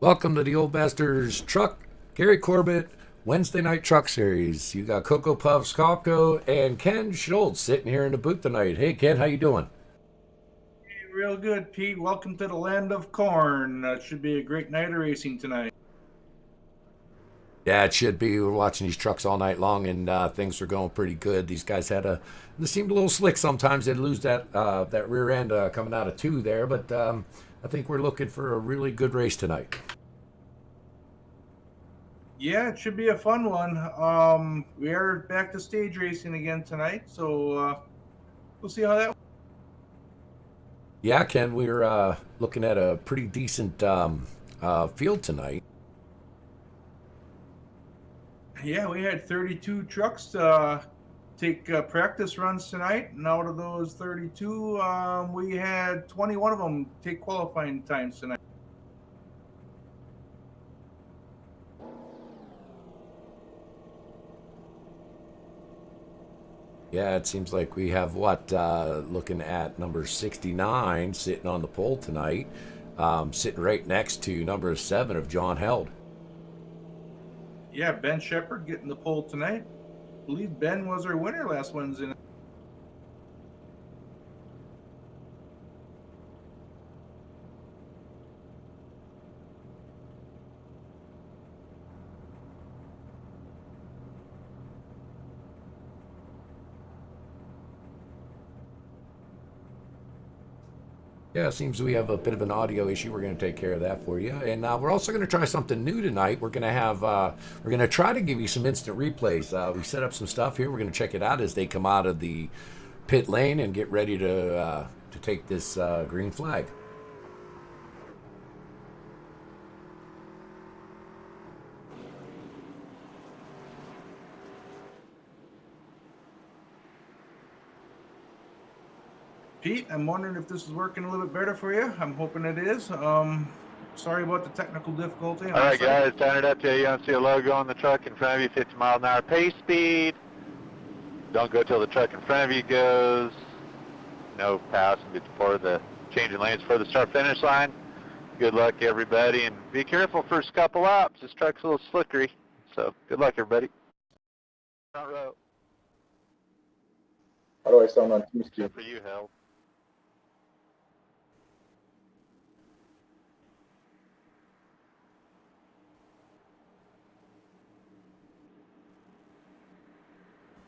Welcome to the Old Bastards Truck, Gary Corbett, Wednesday Night Truck Series. You got Cocoa Puffs, Calco, and Ken Schultz sitting here in the booth tonight. Hey, Ken, how you doing? Real good, Pete. Welcome to the land of corn. It should be a great night of racing tonight. Yeah, it should be. We were watching these trucks all night long, and things were going pretty good. These guys they seemed a little slick sometimes. They'd lose that rear end coming out of two there, but I think we're looking for a really good race tonight. Yeah, it should be a fun one. We are back to stage racing again tonight, so we'll see how that. Yeah, Ken, we're looking at a pretty decent field tonight. Yeah, we had 32 trucks take practice runs tonight, and out of those 32, we had 21 of them take qualifying times tonight. Yeah, it seems like we have looking at number 69 sitting on the pole tonight, sitting right next to number 7 of John Held. Yeah, Ben Shepard getting the pole tonight. I believe Ben was our winner last Wednesday night. Yeah, it seems we have a bit of an audio issue. We're going to take care of that for you, and we're also going to try something new tonight. We're going to try to give you some instant replays. We set up some stuff here. We're going to check it out as they come out of the pit lane and get ready to take this green flag. Pete, I'm wondering if this is working a little bit better for you. I'm hoping it is. Sorry about the technical difficulty on All our right, side. guys, turn it up to you. Don't see a logo on the truck in front of you, 50 mile an hour pace speed. Don't go till the truck in front of you goes. No passing before the changing lanes for the start finish line. Good luck, everybody, and be careful first couple laps. This truck's a little slickery, so good luck, everybody. Front row. How do I sound on Teamspeak? Except for you, Hell.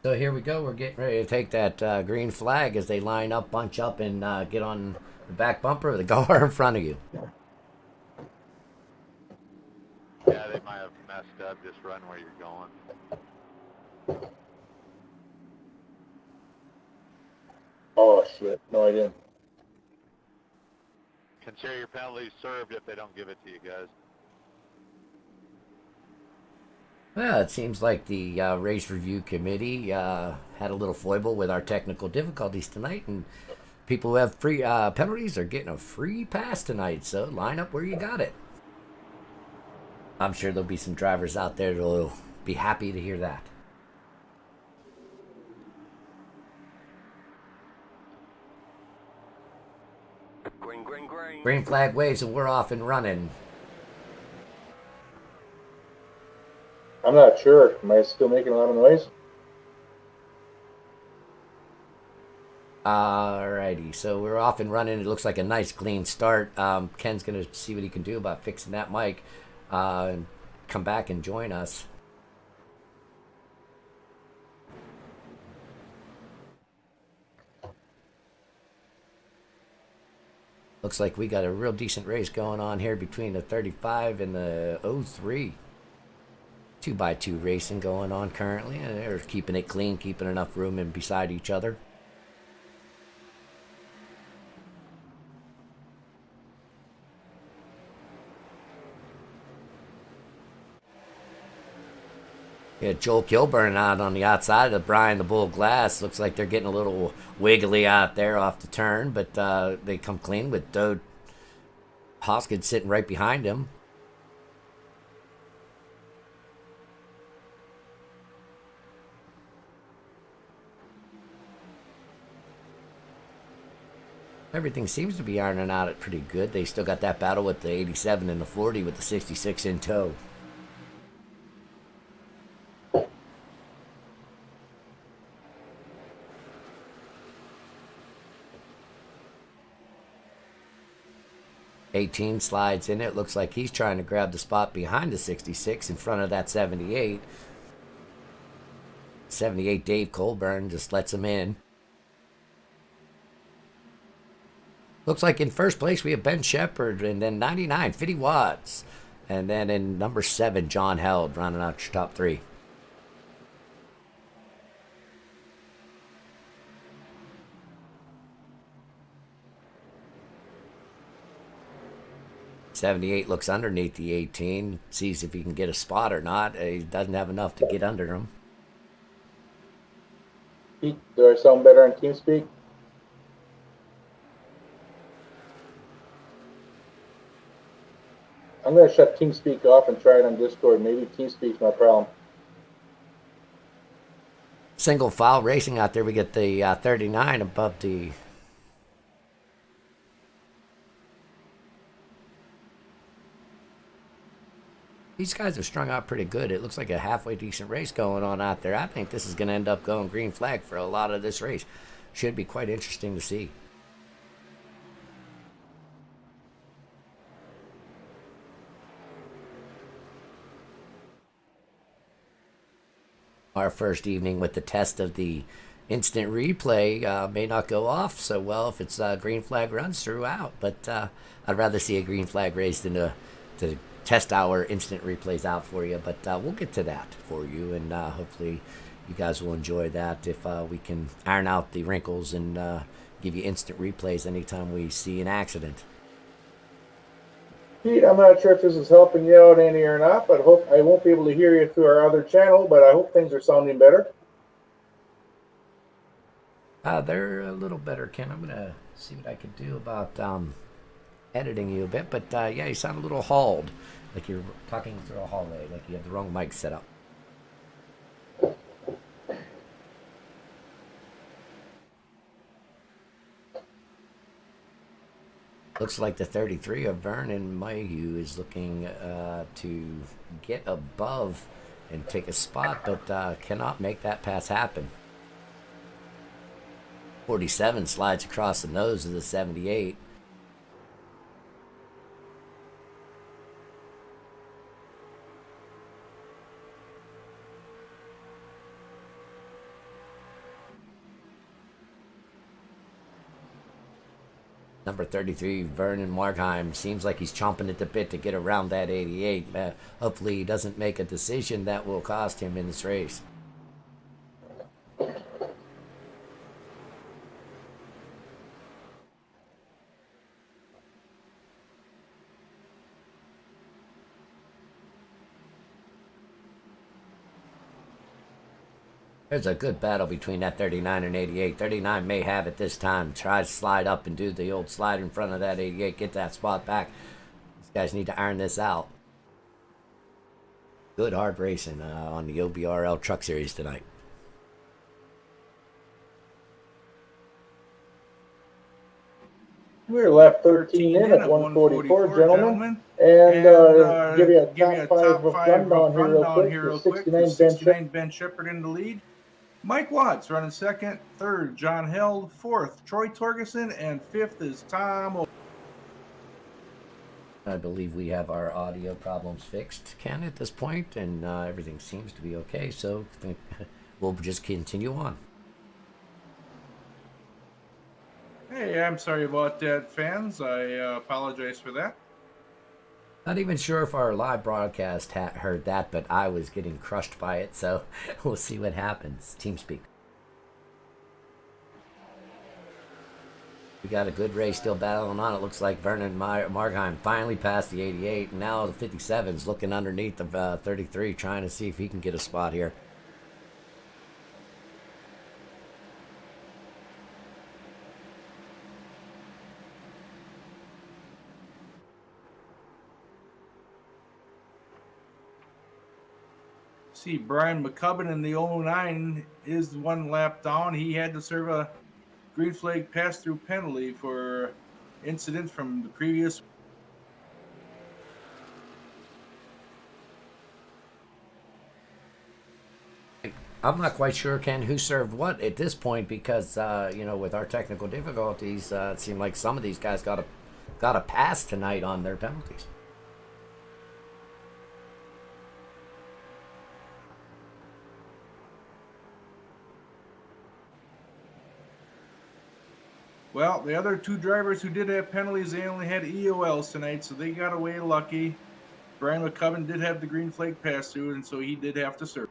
So here we go. We're getting ready to take that green flag as they line up, bunch up, and get on the back bumper of the car in front of you. Yeah, they might have messed up. Just run where you're going. Oh shit! No, I didn't. Consider your penalties served if they don't give it to you, guys. Well, it seems like the race review committee had a little foible with our technical difficulties tonight, and people who have free penalties are getting a free pass tonight. So line up where you got it. I'm sure there'll be some drivers out there that'll be happy to hear that. Green, green, green. Green flag waves and we're off and running. I'm not sure. Am I still making a lot of noise? Alrighty, so we're off and running. It looks like a nice clean start. Ken's gonna see what he can do about fixing that mic, and come back and join us. Looks like we got a real decent race going on here between the 35 and the 03. 2x2 racing going on currently, and they're keeping it clean, keeping enough room in beside each other. Yeah, Joel Kilburn out on the outside of Brian the Bull Glass. Looks like they're getting a little wiggly out there off the turn, but they come clean with Dode Hoskins sitting right behind him. Everything seems to be ironing out it pretty good. They still got that battle with the 87 and the 40 with the 66 in tow. '18 slides in it. Looks like he's trying to grab the spot behind the 66 in front of that 78. 78 Dave Colburn just lets him in. Looks like in first place we have Ben Shepard, and then 99 50 Watts, and then in number 7 John Held rounding out your top 3. '78 looks underneath the 18, sees if he can get a spot or not. He doesn't have enough to get under him. Pete, do I sound better on TeamSpeak? I'm going to shut TeamSpeak off and try it on Discord. Maybe TeamSpeak's my problem. Single file racing out there. We get the 39 above the... These guys are strung out pretty good. It looks like a halfway decent race going on out there. I think this is going to end up going green flag for a lot of this race. Should be quite interesting to see. Our first evening with the test of the instant replay may not go off so well if it's green flag runs throughout, but I'd rather see a green flag race than to test our instant replays out for you, but we'll get to that for you, and hopefully you guys will enjoy that if we can iron out the wrinkles and give you instant replays anytime we see an accident. Pete, I'm not sure if this is helping you out any or not, but I won't be able to hear you through our other channel, but I hope things are sounding better. They're a little better, Ken. I'm going to see what I can do about editing you a bit, but yeah, you sound a little hauled, like you're talking through a hallway, like you have the wrong mic set up. Looks like the 33 of Vernon Mayhew is looking to get above and take a spot, but cannot make that pass happen. 47 slides across the nose of the 78. Number 33, Vernon Markheim, seems like he's chomping at the bit to get around that 88. Hopefully he doesn't make a decision that will cost him in this race. There's a good battle between that 39 and 88. 39 may have it this time. Tries to slide up and do the old slide in front of that 88. Get that spot back. These guys need to iron this out. Good hard racing on the OBRL Truck Series tonight. We're left 13 in at 144, gentlemen. And give you a top five rundown here real quick. The 69 Ben Shepard in the lead. Mike Watts running second, third John Held, fourth Troy Torgerson, and fifth is Tom Ogle. I believe we have our audio problems fixed, Ken, at this point, and everything seems to be okay, so we'll just continue on. Hey, I'm sorry about that, fans. I apologize for that. Not even sure if our live broadcast heard that, but I was getting crushed by it, so we'll see what happens. TeamSpeak. We got a good race still battling on. It looks like Vernon Markheim finally passed the 88, and now the 57's looking underneath the 33, trying to see if he can get a spot here. See, Brian McCubbin in the 09 is one lap down. He had to serve a green flag pass-through penalty for incident from the previous. I'm not quite sure, Ken, who served what at this point because, you know, with our technical difficulties, it seemed like some of these guys got a pass tonight on their penalties. Well, the other two drivers who did have penalties, they only had EOLs tonight, so they got away lucky. Brian McCubbin did have the green flag pass-through, and so he did have to serve.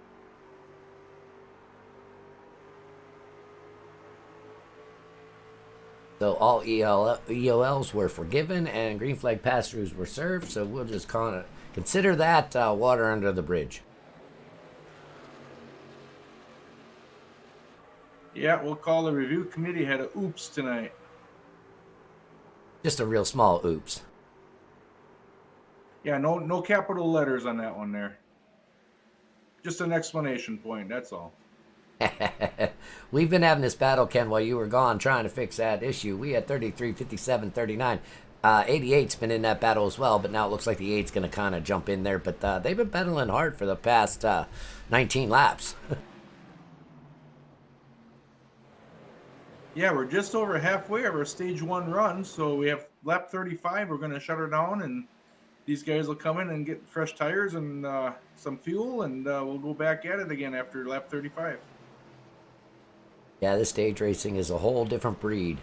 So all EOLs were forgiven and green flag pass-throughs were served. So we'll just kind of consider that water under the bridge. Yeah, we'll call the review committee had a oops tonight. Just a real small oops. Yeah, no capital letters on that one there. Just an explanation point, that's all. We've been having this battle, Ken, while you were gone trying to fix that issue. We had 33, 57, 39. 88's been in that battle as well, but now it looks like the 8's going to kind of jump in there. But they've been battling hard for the past 19 laps. Yeah, we're just over halfway of our stage 1 run, so we have lap 35. We're going to shut her down, and these guys will come in and get fresh tires and some fuel, and we'll go back at it again after lap 35. Yeah, this stage racing is a whole different breed.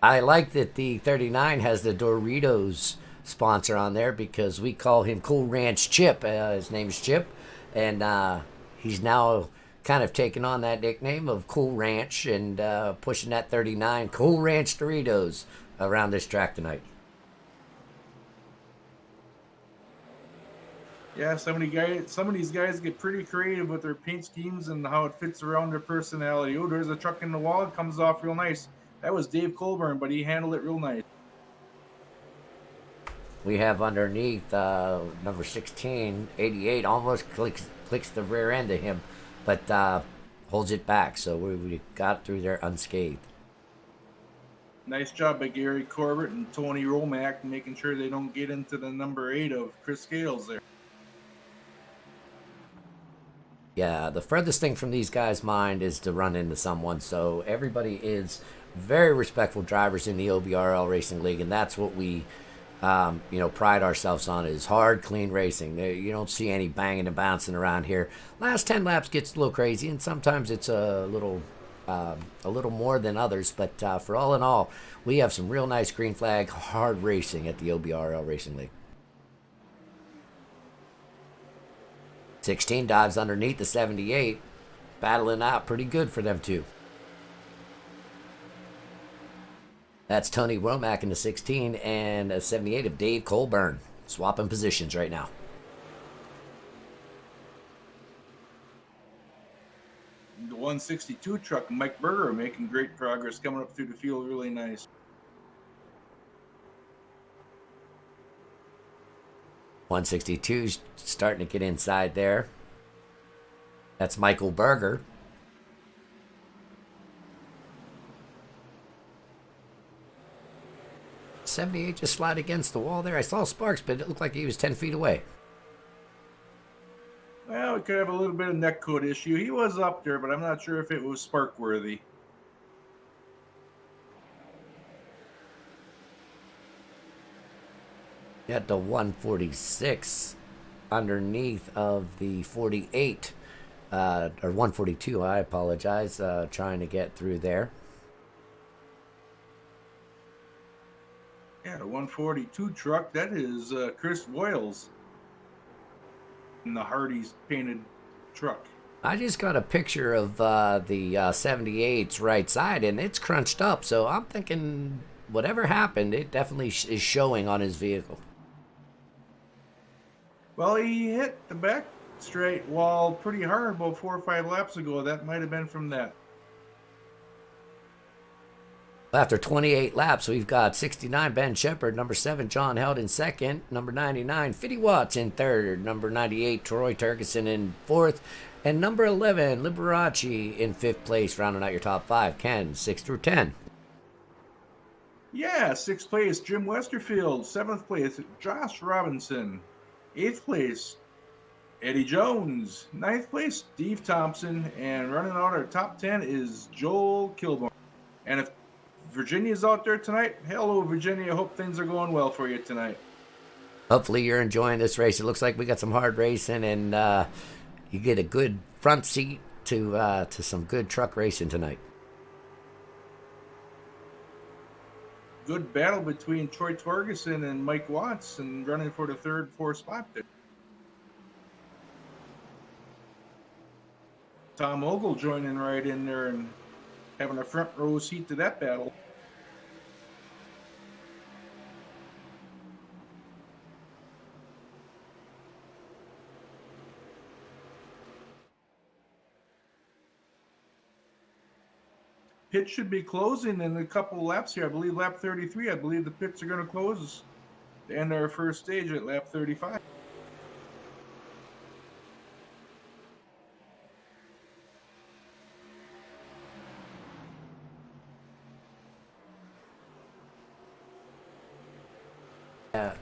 I like that the 39 has the Doritos sponsor on there because we call him Cool Ranch Chip. His name's Chip, and he's now kind of taken on that nickname of Cool Ranch and pushing that 39 Cool Ranch Doritos around this track tonight. Yeah, some of these guys get pretty creative with their paint schemes and how it fits around their personality. Oh, there's a truck in the wall. It comes off real nice. That was Dave Colburn, but he handled it real nice. We have underneath number 16, 88, almost clicks the rear end of him, but holds it back. So we got through there unscathed. Nice job by Gary Corbett and Tony Romack making sure they don't get into the number 8 of Chris Scales there. Yeah, the furthest thing from these guys' mind is to run into someone. So everybody is very respectful drivers in the OBRL Racing League, and that's what we, pride ourselves on is hard, clean racing. You don't see any banging and bouncing around here. Last 10 laps gets a little crazy, and sometimes it's a little more than others. But for all in all, we have some real nice green flag hard racing at the OBRL Racing League. 16 dives underneath the 78, battling out pretty good for them too. That's Tony Womack in the 16 and a 78 of Dave Colburn, swapping positions right now. The 162 truck, Mike Berger, making great progress, coming up through the field really nice. 162 starting to get inside there. That's Michael Berger. '78 just slid against the wall there. I saw sparks, but it looked like he was 10 feet away. Well, we could have a little bit of neck coat issue. He was up there, but I'm not sure if it was spark worthy. Got the 146 underneath of the 48, or 142, I apologize, trying to get through there. Yeah, the 142 truck, that is Chris Voiles in the Hardee's painted truck. I just got a picture of the 78's right side, and it's crunched up, so I'm thinking whatever happened, it definitely is showing on his vehicle. Well, he hit the back straight wall pretty hard about 4 or 5 laps ago. That might have been from that. After 28 laps, we've got 69 Ben Shepard, number 7 John Held in second, number 99 Fitty Watts in third, number 98 Troy Turkison in fourth, And number 11, Liberace in 5th place, rounding out your top 5. Ken, 6 through 10. Yeah, 6th place, Jim Westerfield. 7th place, Josh Robinson. 8th place, Eddie Jones. 9th place, Steve Thompson. And running out our top 10 is Joel Kilborn. And if Virginia's out there tonight, hello, Virginia. Hope things are going well for you tonight. Hopefully you're enjoying this race. It looks like we got some hard racing, and you get a good front seat to some good truck racing tonight. Good battle between Troy Torgerson and Mike Watts, and running for the 3rd, 4th spot there. Tom Ogle joining right in there and having a front row seat to that battle. Pit should be closing in a couple laps here. I believe lap 33. I believe the pits are going to close to end our first stage at lap 35.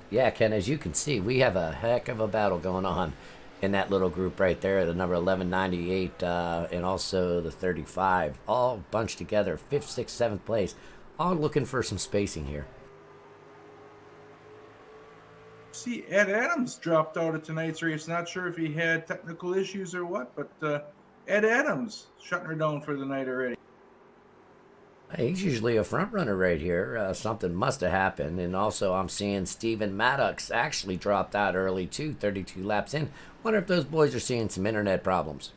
Yeah, Ken, as you can see, we have a heck of a battle going on in that little group right there, the number 1198 and also the 35, all bunched together, 5th, 6th, 7th place, all looking for some spacing here. See, Ed Adams dropped out of tonight's race. Not sure if he had technical issues or what, but Ed Adams shutting her down for the night already. He's usually a front runner right here. Something must have happened. And also I'm seeing Steven Maddox actually dropped out early too, 32 laps in. Wonder if those boys are seeing some internet problems.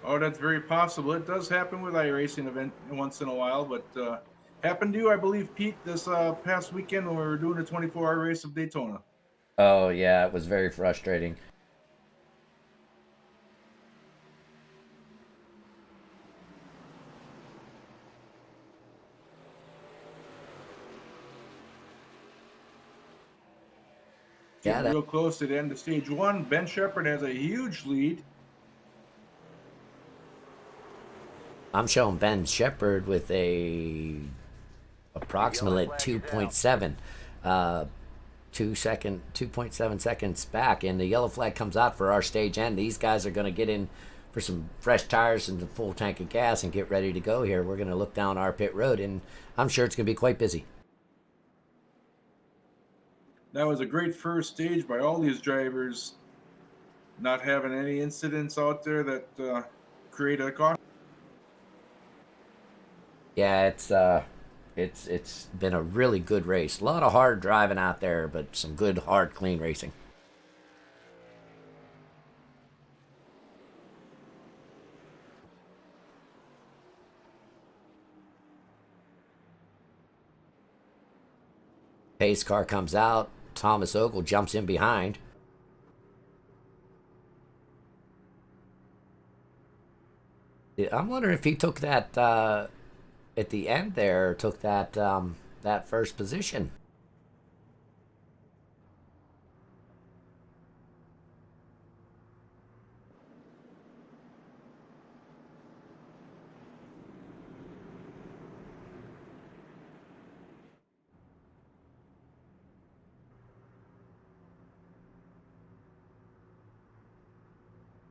Oh, that's very possible. It does happen with iRacing event once in a while, but happened to you, I believe, Pete, this past weekend when we were doing the 24-hour race of Daytona. Oh, yeah, it was very frustrating. Getting real close to the end of stage 1. Ben Shepherd has a huge lead. I'm showing Ben Shepherd with a approximately 2.7 2.7 seconds back, and the yellow flag comes out for our stage end. These guys are going to get in for some fresh tires and a full tank of gas and get ready to go here. We're going to look down our pit road, and I'm sure it's going to be quite busy. That was a great first stage by all these drivers, not having any incidents out there that created a caution. Yeah, it's been a really good race. A lot of hard driving out there, but some good, hard, clean racing. Pace car comes out. Thomas Ogle jumps in behind. I'm wondering if he took that at the end there, took that that first position.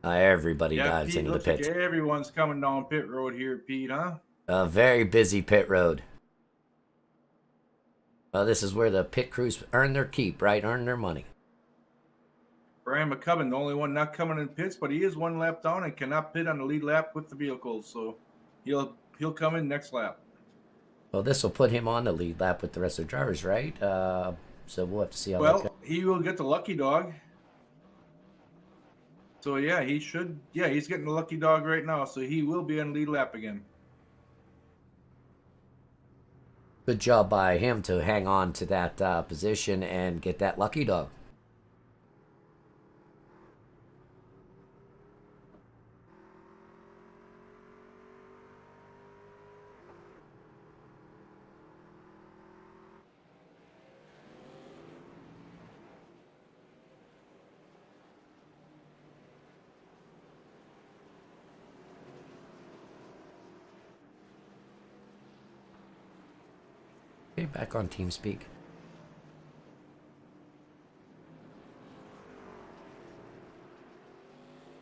Everybody dives Pete, into the looks like pits. everyone's coming down pit road here, Pete, huh? A very busy pit road. Well, this is where the pit crews earn their keep, right? Earn their money. Brian McCubbin, the only one not coming in pits, but he is one lap down and cannot pit on the lead lap with the vehicles, so he'll come in next lap. Well, this will put him on the lead lap with the rest of the drivers, right? So we'll have to see how that goes. Well, he will get the lucky dog. So yeah, he should. Yeah, he's getting the lucky dog right now, so he will be on lead lap again. Good job by him to hang on to that position and get that lucky dog. Okay, back on TeamSpeak.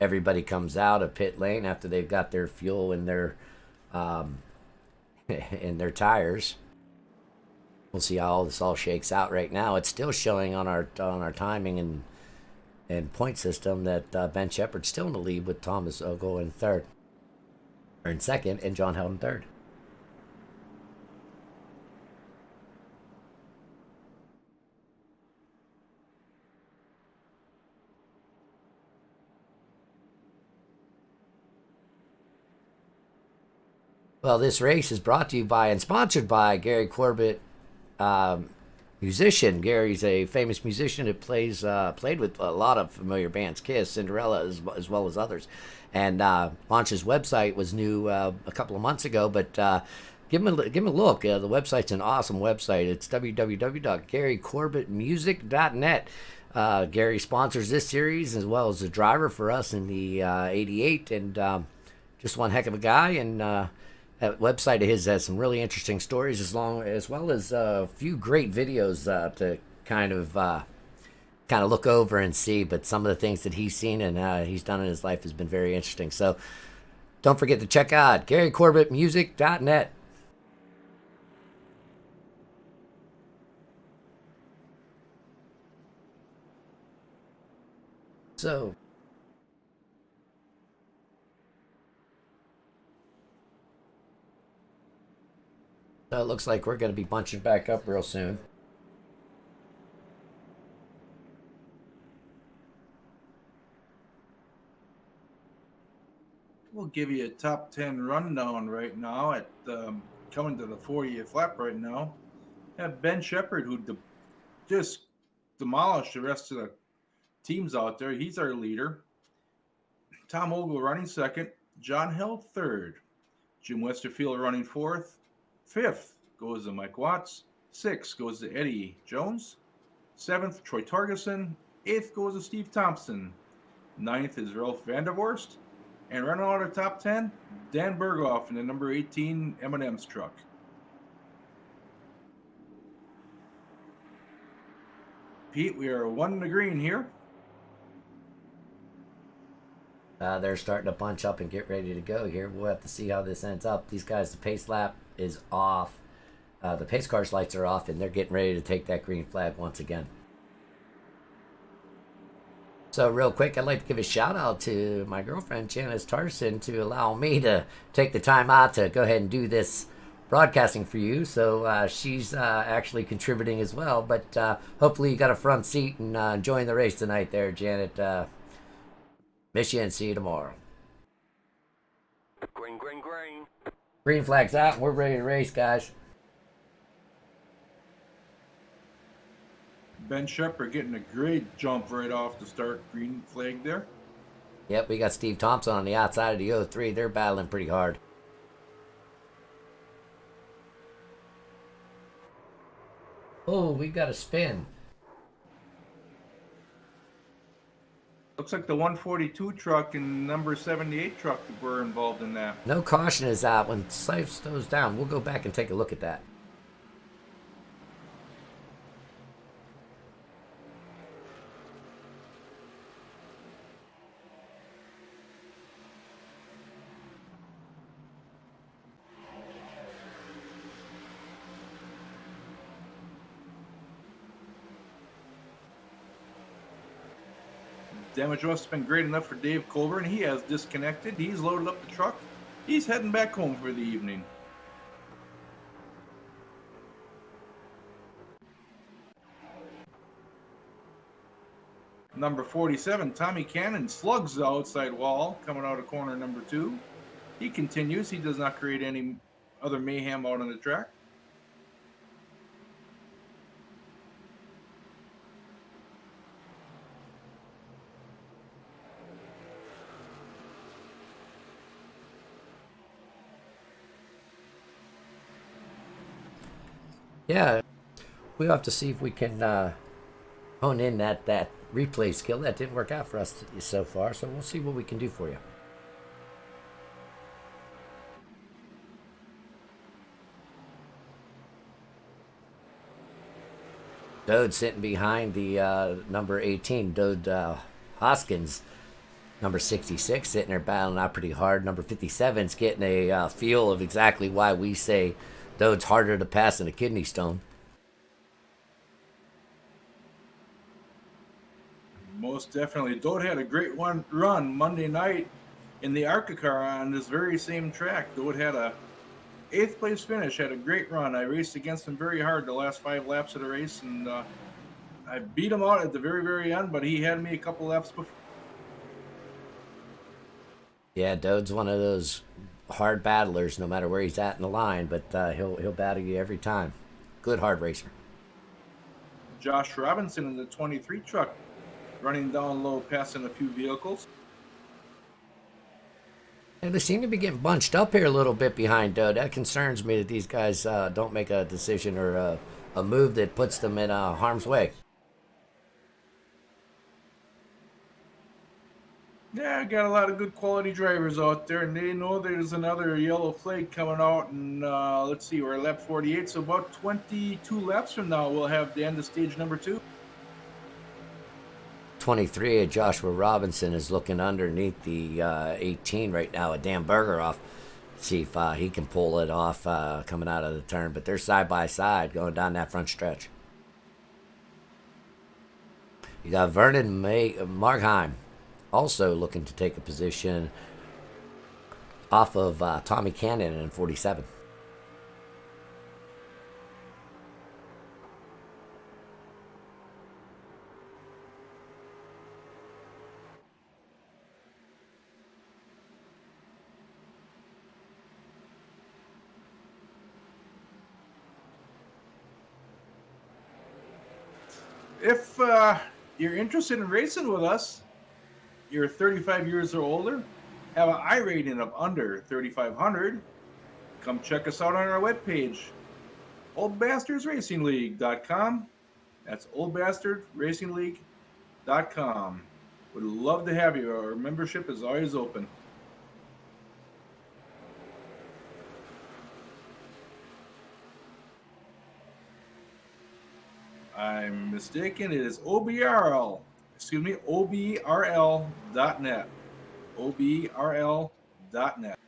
Everybody comes out of pit lane after they've got their fuel in their in their tires. We'll see how all this all shakes out. Right now, it's still showing on our timing and point system that Ben Shepherd's still in the lead with Thomas Ogle in third, or in second, and John Held in third. Well, this race is brought to you by and sponsored by Gary Corbett, musician. Gary's a famous musician that played with a lot of familiar bands, Kiss, Cinderella, as well as others. And launched his website, was new a couple of months ago, but give him a look. The website's an awesome website. It's www.garycorbettmusic.net. Gary sponsors this series as well as a driver for us in the 88, and just one heck of a guy. And that website of his has some really interesting stories, as well as a few great videos to kind of look over and see. But some of the things that he's seen and he's done in his life has been very interesting. So don't forget to check out GaryCorbettMusic.net. So it looks like we're going to be bunching back up real soon. We'll give you a top 10 rundown right now at coming to the 40th lap right now. Have Ben Shepherd, who just demolished the rest of the teams out there. He's our leader. Tom Ogle running second. John Held third. Jim Westerfield running fourth. Fifth goes to Mike Watts. Sixth goes to Eddie Jones. Seventh, Troy Torgerson. Eighth goes to Steve Thompson. Ninth is Ralph Vandervorst. And running out of top 10, Dan Berghoff in the number 18 M&M's truck. Pete, we are one in the green here. They're starting to bunch up and get ready to go here. We'll have to see how this ends up. These guys, the pace lap is off. The pace car's lights are off, and they're getting ready to take that green flag once again. So real quick, I'd like to give a shout out to my girlfriend, Janice Tarson, to allow me to take the time out to go ahead and do this broadcasting for you. So she's actually contributing as well. But hopefully you got a front seat and enjoying the race tonight there, Janet. Miss you and see you tomorrow. Green, green, green. Green flag's out. We're ready to race, guys. Ben Shepherd getting a great jump right off the start. Green flag there. Yep, we got Steve Thompson on the outside of the 03. They're battling pretty hard. Oh, we got a spin. Looks like the 142 truck and number 78 truck were involved in that. No caution is out. When Safe slows down, we'll go back and take a look at that. Damage must have been great enough for Dave Colburn. He has disconnected. He's loaded up the truck. He's heading back home for the evening. Number 47, Tommy Cannon, slugs the outside wall coming out of corner number 2. He continues. He does not create any other mayhem out on the track. Yeah, we'll have to see if we can hone in that replay skill. That didn't work out for us so far, so we'll see what we can do for you. Dode sitting behind the number 18, Dode Hoskins. Number 66 sitting there battling out pretty hard. Number 57's getting a feel of exactly why we say Dode's harder to pass than a kidney stone. Most definitely. Dode had a great run Monday night in the ARCA car on this very same track. Dode had a 8th place finish, had a great run. I raced against him very hard the last 5 laps of the race, and I beat him out at the very, very end, but he had me a couple laps before. Yeah, Dode's one of those hard battlers no matter where he's at in the line, but he'll battle you every time. Good hard racer. Josh Robinson in the 23 truck running down low, passing a few vehicles. And they seem to be getting bunched up here a little bit behind Dode. That concerns me that these guys don't make a decision or a move that puts them in harm's way. Yeah, I got a lot of good quality drivers out there, and they know there's another yellow flag coming out. And let's see, we're at lap 48, so about 22 laps from now, we'll have the end of stage number 2. 23 of Joshua Robinson is looking underneath the 18 right now, a Dan Berger off. See if he can pull it off coming out of the turn. But they're side by side going down that front stretch. You got Vernon Markheim also looking to take a position off of Tommy Cannon in 47. If you're interested in racing with us, you're 35 years or older, have an I rating of under 3,500, come check us out on our webpage, oldbastardsracingleague.com. That's oldbastardracingleague.com. Would love to have you. Our membership is always open. I'm mistaken. It is OBRL. Excuse me, OBRL.net. OBRL.net.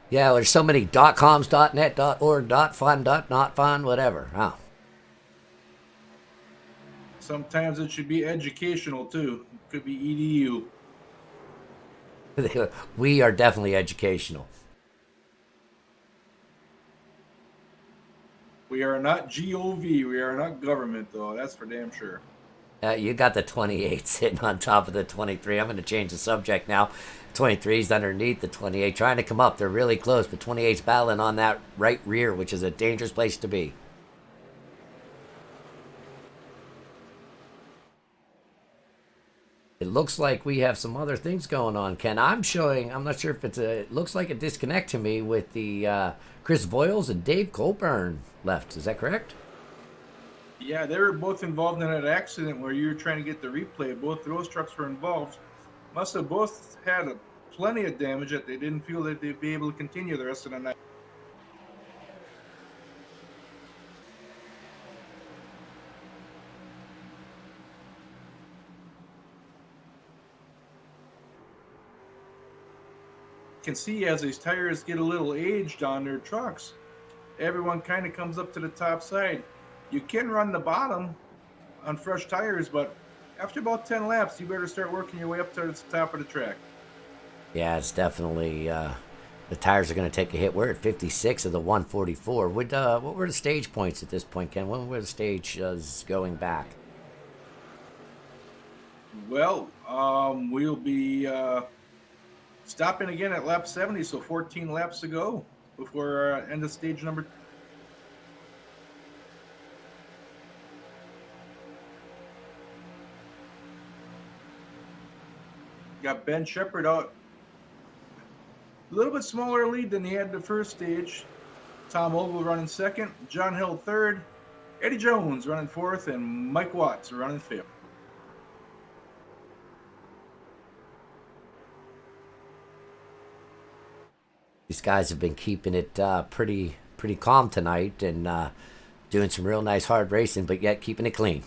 Yeah, there's so many .coms, .net, .org, .fun, .not fun, whatever. Huh? Sometimes it should be educational too. It could be EDU. We are definitely educational. We are not GOV. We are not government, though. That's for damn sure. You got the 28 sitting on top of the 23. I'm going to change the subject now. 23's underneath the 28, trying to come up. They're really close, but 28's battling on that right rear, which is a dangerous place to be. It looks like we have some other things going on, Ken. I'm not sure if it looks like a disconnect to me with the Chris Voiles and Dave Colburn left. Is that correct? Yeah, they were both involved in that accident where you were trying to get the replay. Both of those trucks were involved. Must have both had plenty of damage that they didn't feel that they'd be able to continue the rest of the night. Can see as these tires get a little aged on their trucks, everyone kind of comes up to the top side. You can run the bottom on fresh tires, but after about 10 laps, you better start working your way up to the top of the track. Yeah, it's definitely the tires are going to take a hit. We're at 56 of the 144. What were the stage points at this point, Ken? When were the stages going back? Well, we'll be stopping again at lap 70, so 14 laps to go before end of stage number. Got Ben Shepard out. A little bit smaller lead than he had the first stage. Tom Ogle running second, John Hill third, Eddie Jones running fourth, and Mike Watts running fifth. These guys have been keeping it pretty calm tonight and doing some real nice hard racing, but yet keeping it clean.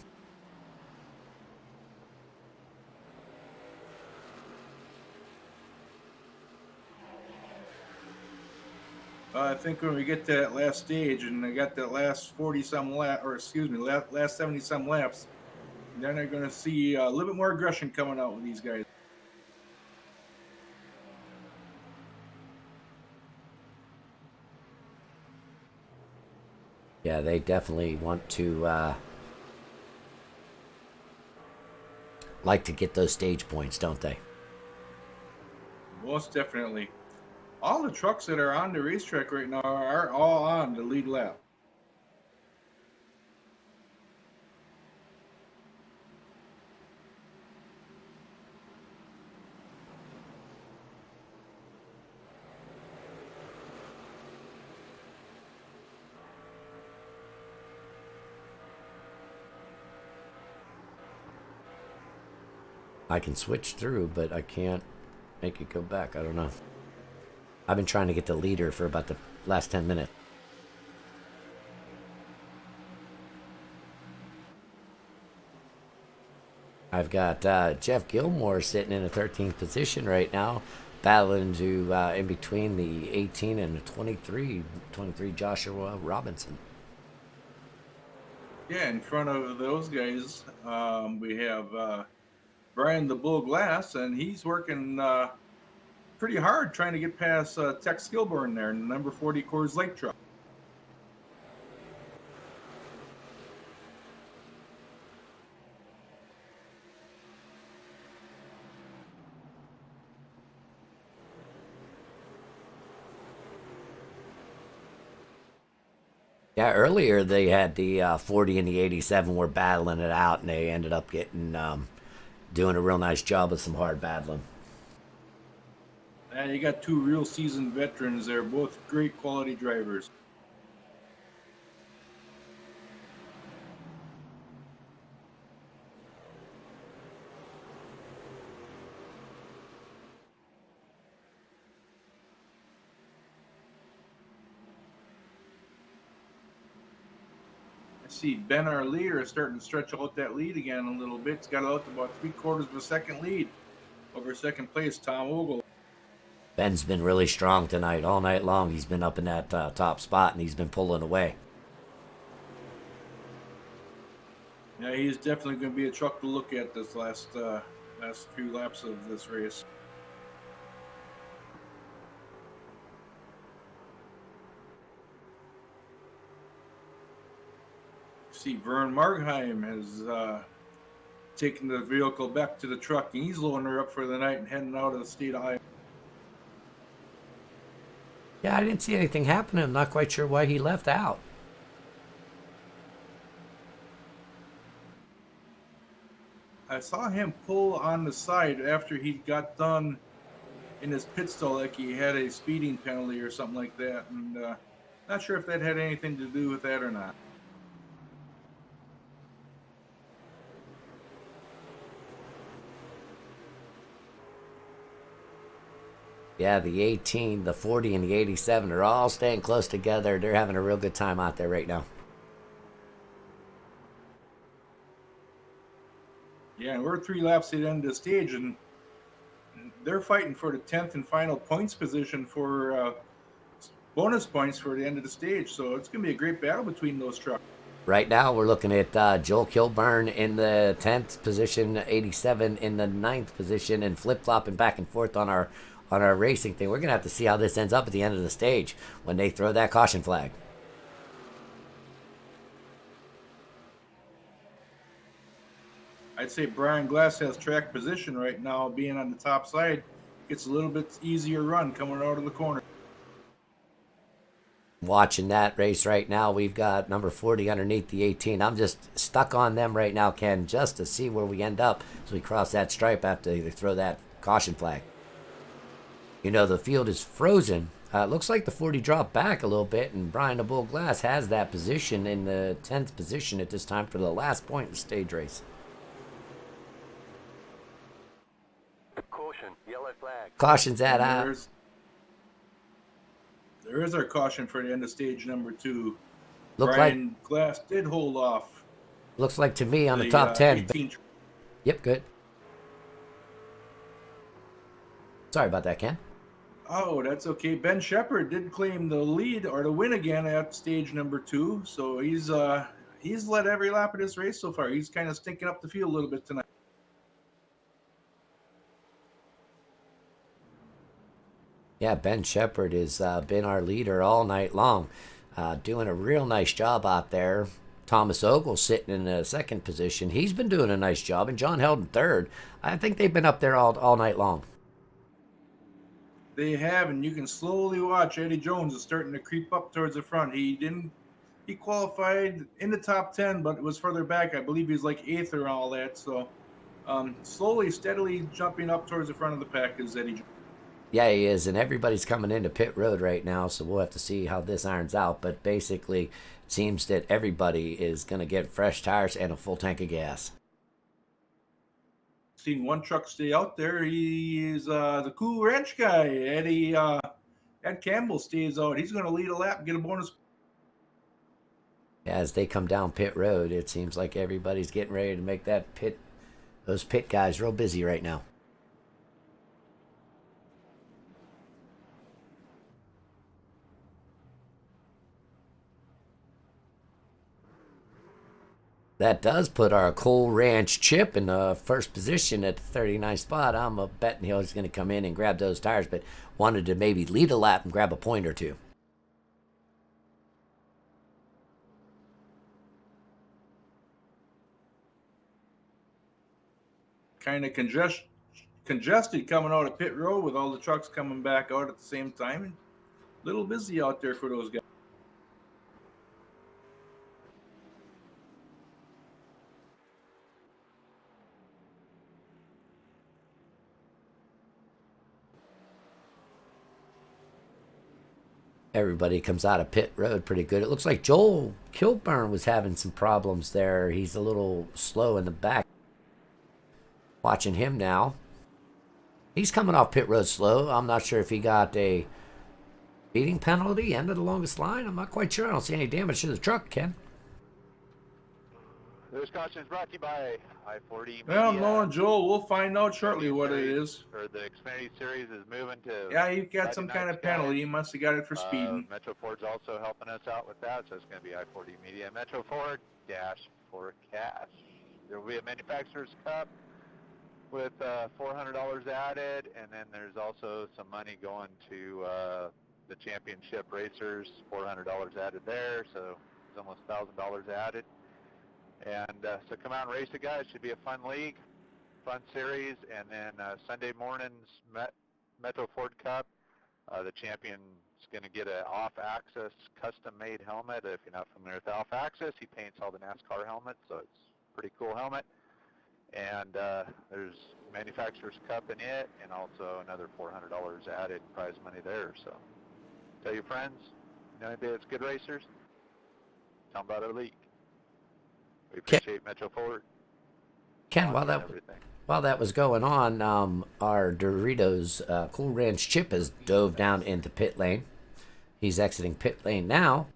I think when we get to that last stage and they got that last 40-some lap, or excuse me, last 70-some laps, then they're going to see a little bit more aggression coming out with these guys. Yeah, they definitely want to like to get those stage points, don't they? Most definitely. All the trucks that are on the racetrack right now are all on the lead lap. I can switch through, but I can't make it go back. I don't know. I've been trying to get the leader for about the last 10 minutes. I've got Jeff Gilmore sitting in a 13th position right now, battling to in between the 18 and the 23 Joshua Robinson. Yeah, in front of those guys, we have Brian the Bull Glass, and he's working pretty hard trying to get past Tex Skilburn there in the number 40 Coors Light truck. Yeah, earlier they had the 40 and the 87 were battling it out, and they ended up getting doing a real nice job of some hard battling. And you got two real seasoned veterans there, both great quality drivers. See Ben, our leader, is starting to stretch out that lead again a little bit. He's got out to about 3/4 of a second lead over second place, Tom Ogle. Ben's been really strong tonight, all night long. He's been up in that top spot, and he's been pulling away. Yeah, he's definitely going to be a truck to look at this last few laps of this race. See, Vern Margheim has taken the vehicle back to the truck, and he's loading her up for the night and heading out of the state of Iowa. Yeah, I didn't see anything happening. I'm not quite sure why he left out. I saw him pull on the side after he got done in his pit stall, like he had a speeding penalty or something like that, and not sure if that had anything to do with that or not. Yeah, the 18, the 40, and the 87 are all staying close together. They're having a real good time out there right now. Yeah, and we're 3 laps at the end of the stage, and they're fighting for the 10th and final points position for bonus points for the end of the stage. So it's going to be a great battle between those trucks. Right now, we're looking at Joel Kilburn in the 10th position, 87 in the 9th position, and flip-flopping back and forth on our racing thing. We're going to have to see how this ends up at the end of the stage when they throw that caution flag. I'd say Brian Glass has track position right now, being on the top side. Gets a little bit easier run coming out of the corner. Watching that race right now, we've got number 40 underneath the 18. I'm just stuck on them right now, Ken, just to see where we end up as we cross that stripe after they throw that caution flag. You know, the field is frozen. It looks like the 40 dropped back a little bit, and Brian the Bull Glass has that position in the 10th position at this time for the last point in the stage race. Caution, yellow flag. Caution's at There is our caution for the end of stage number 2. Look like Brian Glass did hold off looks like to me on the the top 10. 18. Yep, good. Sorry about that, Ken. Oh, that's okay. Ben Shepard did claim the lead or the win again at stage number 2, so he's led every lap of this race so far. He's kind of stinking up the field a little bit tonight. Yeah, Ben Shepard has been our leader all night long, doing a real nice job out there. Thomas Ogle sitting in the second position. He's been doing a nice job, and John held in third. I think they've been up there all night long. They have, and you can slowly watch Eddie Jones is starting to creep up towards the front. He qualified in the top 10, but it was further back. I believe he's like 8th or all that. So slowly, steadily jumping up towards the front of the pack is Eddie Jones. Yeah, he is, and everybody's coming into pit road right now, so we'll have to see how this irons out. But basically, it seems that everybody is going to get fresh tires and a full tank of gas. Seen one truck stay out there. He is the Cool Ranch guy. Ed Campbell stays out. He's going to lead a lap and get a bonus. As they come down pit road, it seems like everybody's getting ready to make those pit guys real busy right now. That does put our Coal Ranch Chip in the first position at the 39th spot. I'm betting he's going to come in and grab those tires, but wanted to maybe lead a lap and grab a point or two. Kind of congested coming out of pit road with all the trucks coming back out at the same time. A little busy out there for those guys. Everybody comes out of pit road pretty good. It looks like Joel Kilburn was having some problems there. He's a little slow in the back. Watching him now. He's coming off pit road slow. I'm not sure if he got a speeding penalty, end of the longest line. I'm not quite sure. I don't see any damage to the truck, Ken. This caution is brought to you by I-40. Well, no, Joel, we'll find out shortly what it is. Or the Xfinity Series is moving to... Yeah, he got some kind of penalty. He must have got it for speeding. Metro Ford's also helping us out with that, so it's going to be I-40 Media. Metro Ford dash for cash. There will be a manufacturer's cup with $400 added, and then there's also some money going to the championship racers, $400 added there, so it's almost $1,000 added. And so come out and race it, guys. Should be a fun league, fun series. And then Sunday morning's Metro Ford Cup, the champion's going to get an off-axis custom-made helmet. If you're not familiar with off-axis, he paints all the NASCAR helmets, so it's a pretty cool helmet. And there's manufacturer's cup in it, and also another $400 added prize money there. So tell your friends, you know anybody that's good racers, tell them about our league. We appreciate Metro Ford. Ken, while that was going on, our Doritos Cool Ranch Chip has dove down into pit lane. He's exiting pit lane now.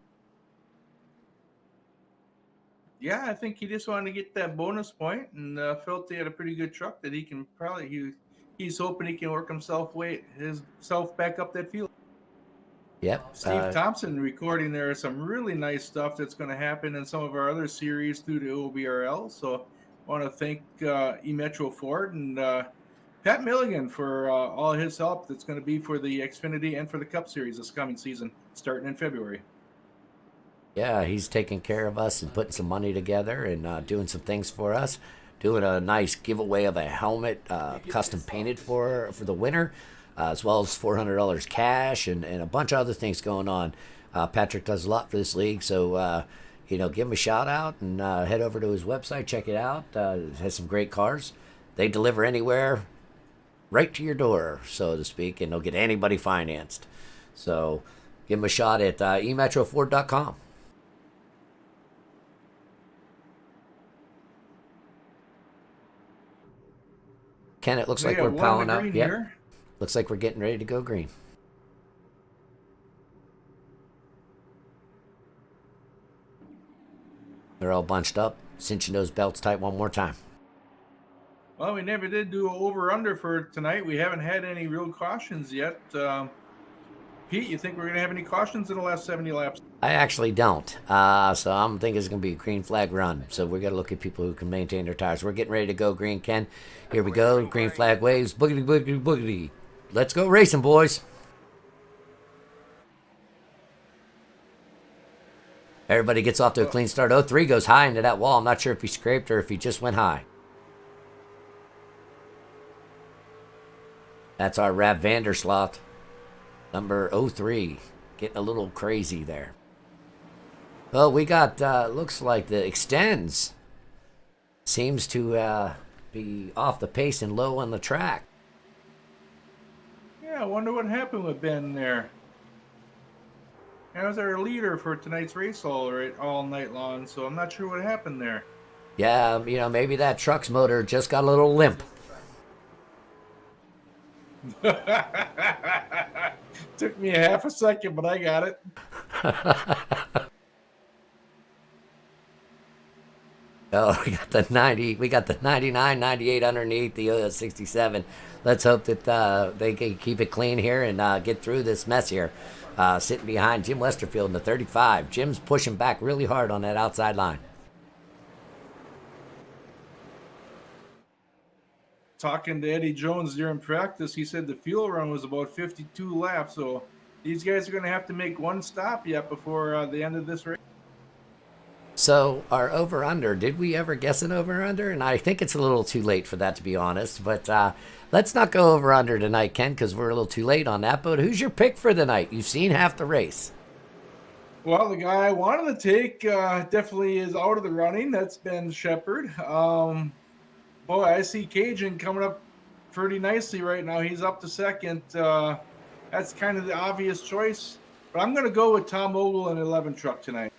Yeah, I think he just wanted to get that bonus point and felt he had a pretty good truck that he can probably. He's hoping he can work himself back up that field. Yep. Steve Thompson recording there some really nice stuff that's going to happen in some of our other series through the OBRL. So I want to thank Metro Ford and Pat Milligan for all his help that's going to be for the Xfinity and for the Cup Series this coming season, starting in February. Yeah, he's taking care of us and putting some money together and doing some things for us. Doing a nice giveaway of a helmet custom painted for the winner. As well as $400 cash and a bunch of other things going on. Patrick does a lot for this league, so give him a shout out and head over to his website, check it out. It has some great cars. They deliver anywhere, right to your door, so to speak, and they'll get anybody financed. So give him a shot at emetroford.com. Ken, it looks like we're piling up. Yep. Looks like we're getting ready to go green. They're all bunched up, cinching those belts tight one more time. Well, we never did do over-under for tonight. We haven't had any real cautions yet. Pete, you think we're going to have any cautions in the last 70 laps? I actually don't. So I'm thinking it's going to be a green flag run. So we're going to look at people who can maintain their tires. We're getting ready to go green, Ken. Here we go. Green flag waves. Boogity, boogity, boogity. Let's go racing, boys. Everybody gets off to a clean start. 03 goes high into that wall. I'm not sure if he scraped or if he just went high. That's our Rav Vandersloot, number 03. Getting a little crazy there. Well, we got, looks like the extends. Seems to be off the pace and low on the track. Yeah, I wonder what happened with Ben there. That was our leader for tonight's race all night long, so I'm not sure what happened there. Yeah, you know, maybe that truck's motor just got a little limp. Took me a half a second, but I got it. Oh, we got the 90, we got the 99, 98 underneath the 67. Let's hope that they can keep it clean here and get through this mess here. Sitting behind Jim Westerfield in the 35. Jim's pushing back really hard on that outside line. Talking to Eddie Jones during practice, he said the fuel run was about 52 laps, so these guys are going to have to make one stop yet before the end of this race. So our over-under, did we ever guess an over-under? And I think it's a little too late for that, to be honest. But let's not go over-under tonight, Ken, because we're a little too late on that. But who's your pick for the night? You've seen half the race. Well, the guy I wanted to take definitely is out of the running. That's Ben Shepherd. Boy, I see Cajun coming up pretty nicely right now. He's up to second. That's kind of the obvious choice. But I'm going to go with Tom Ogle and 11 truck tonight.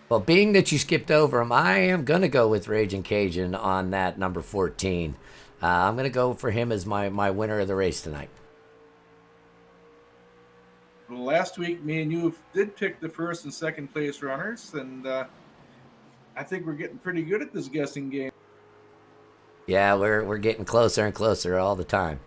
Well, being that you skipped over him, I am going to go with Raging Cajun on that number 14. I'm going to go for him as my winner of the race tonight. Well, last week, me and you did pick the first and second place runners, and I think we're getting pretty good at this guessing game. Yeah, we're getting closer and closer all the time.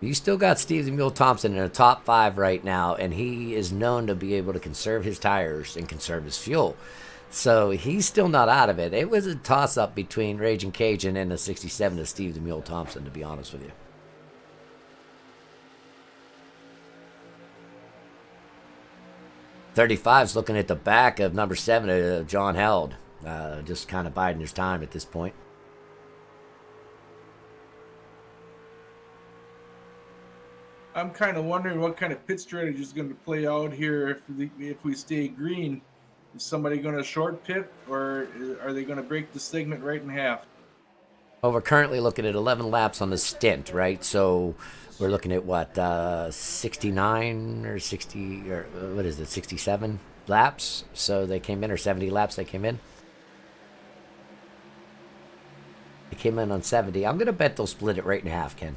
You still got Steve the Mule Thompson in the top 5 right now, and he is known to be able to conserve his tires and conserve his fuel. So he's still not out of it. It was a toss-up between Raging Cajun and the 67 of Steve the Mule Thompson, to be honest with you. .35's looking at the back of number 7, John Held. Just kind of biding his time at this point. I'm kind of wondering what kind of pit strategy is going to play out here if we stay green. Is somebody going to short pit, or are they going to break the segment right in half? Well, we're currently looking at 11 laps on the stint, right? So we're looking at what, 69 or 60, or what is it, 67 laps? So they came in, or 70 laps they came in? They came in on 70. I'm going to bet they'll split it right in half, Ken.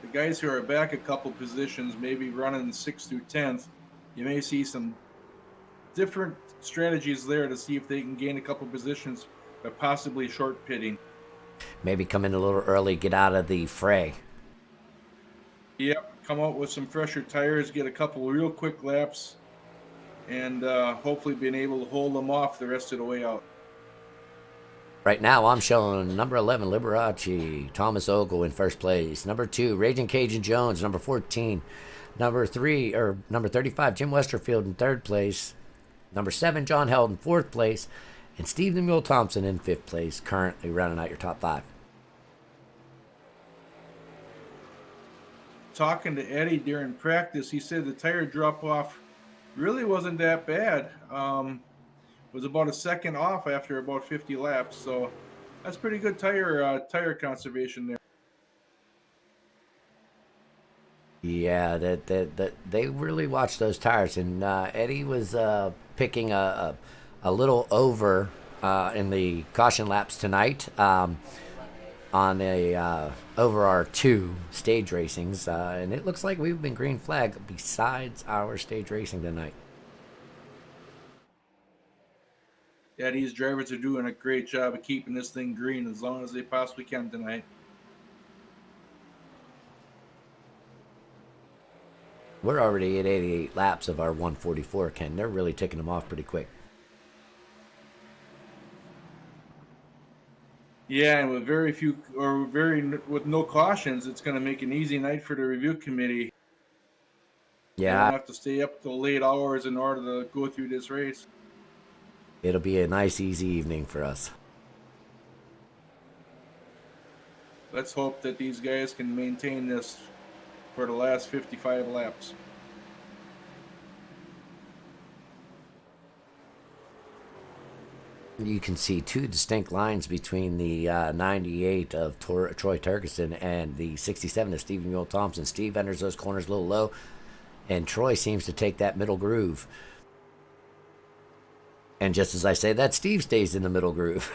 The guys who are back a couple positions, maybe running 6th through 10th, you may see some different strategies there to see if they can gain a couple positions by possibly short pitting. Maybe come in a little early, get out of the fray. Yep, come out with some fresher tires, get a couple real quick laps, and hopefully being able to hold them off the rest of the way out. Right now, I'm showing number 11, Liberace, Thomas Ogle in first place. Number 2, Raging Cajun Jones. Number 14, number 35, Jim Westerfield in third place. Number 7, John Held in fourth place. And Steve the Mule Thompson in fifth place, currently rounding out your top 5. Talking to Eddie during practice, he said the tire drop-off really wasn't that bad. Was about a second off after about 50 laps, so that's pretty good tire conservation there. Yeah, that they really watched those tires, and Eddie was picking a little over in the caution laps tonight. on a over our 2 stage racings, and it looks like we've been green flag besides our stage racing tonight. Yeah, these drivers are doing a great job of keeping this thing green as long as they possibly can tonight. We're already at 88 laps of our 144, Ken. They're really ticking them off pretty quick. Yeah, and with with no cautions, it's going to make an easy night for the review committee. They Yeah, won't have to stay up till late hours in order to go through this race. it'll be a nice, easy evening for us. Let's hope that these guys can maintain this for the last 55 laps. You can see 2 distinct lines between the 98 of Troy Turkison and the 67 of Stephen Mule Thompson. Steve enters those corners a little low, and Troy seems to take that middle groove. And just as I say that, Steve stays in the middle groove.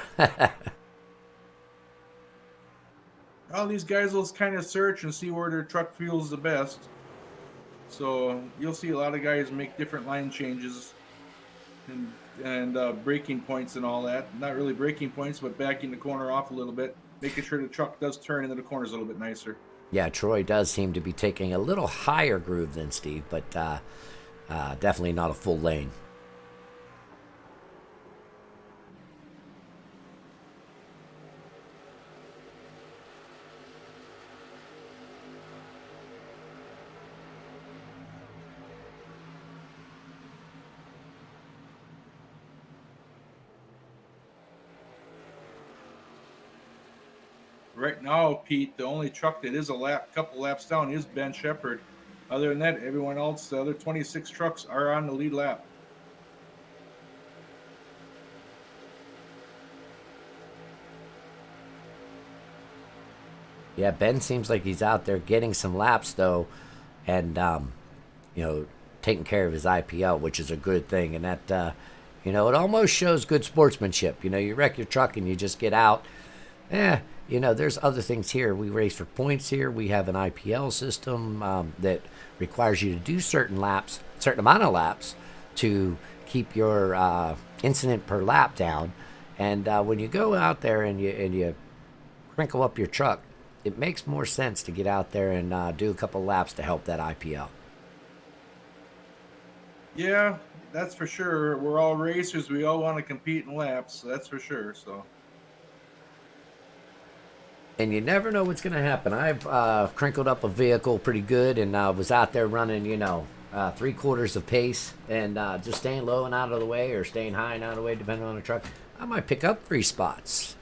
All these guys will kind of search and see where their truck feels the best. So you'll see a lot of guys make different line changes and braking points and all that. Not really braking points, but backing the corner off a little bit, making sure the truck does turn into the corners a little bit nicer. Yeah, Troy does seem to be taking a little higher groove than Steve, but definitely not a full lane. Right now, Pete, the only truck that is a couple laps down is Ben Shepherd. Other than that, everyone else, the other 26 trucks are on the lead lap. Yeah, Ben seems like he's out there getting some laps, though, and, taking care of his IPL, which is a good thing. And that, it almost shows good sportsmanship. You wreck your truck and you just get out. There's other things here. We race for points here. We have an IPL system that requires you to do certain amount of laps to keep your incident per lap down. And when you go out there and you crinkle up your truck, it makes more sense to get out there and do a couple laps to help that IPL. Yeah, that's for sure. We're all racers. We all want to compete in laps. That's for sure. So. And you never know what's going to happen. I've crinkled up a vehicle pretty good and was out there running, 3/4 of pace and just staying low and out of the way or staying high and out of the way, depending on the truck. I might pick up 3 spots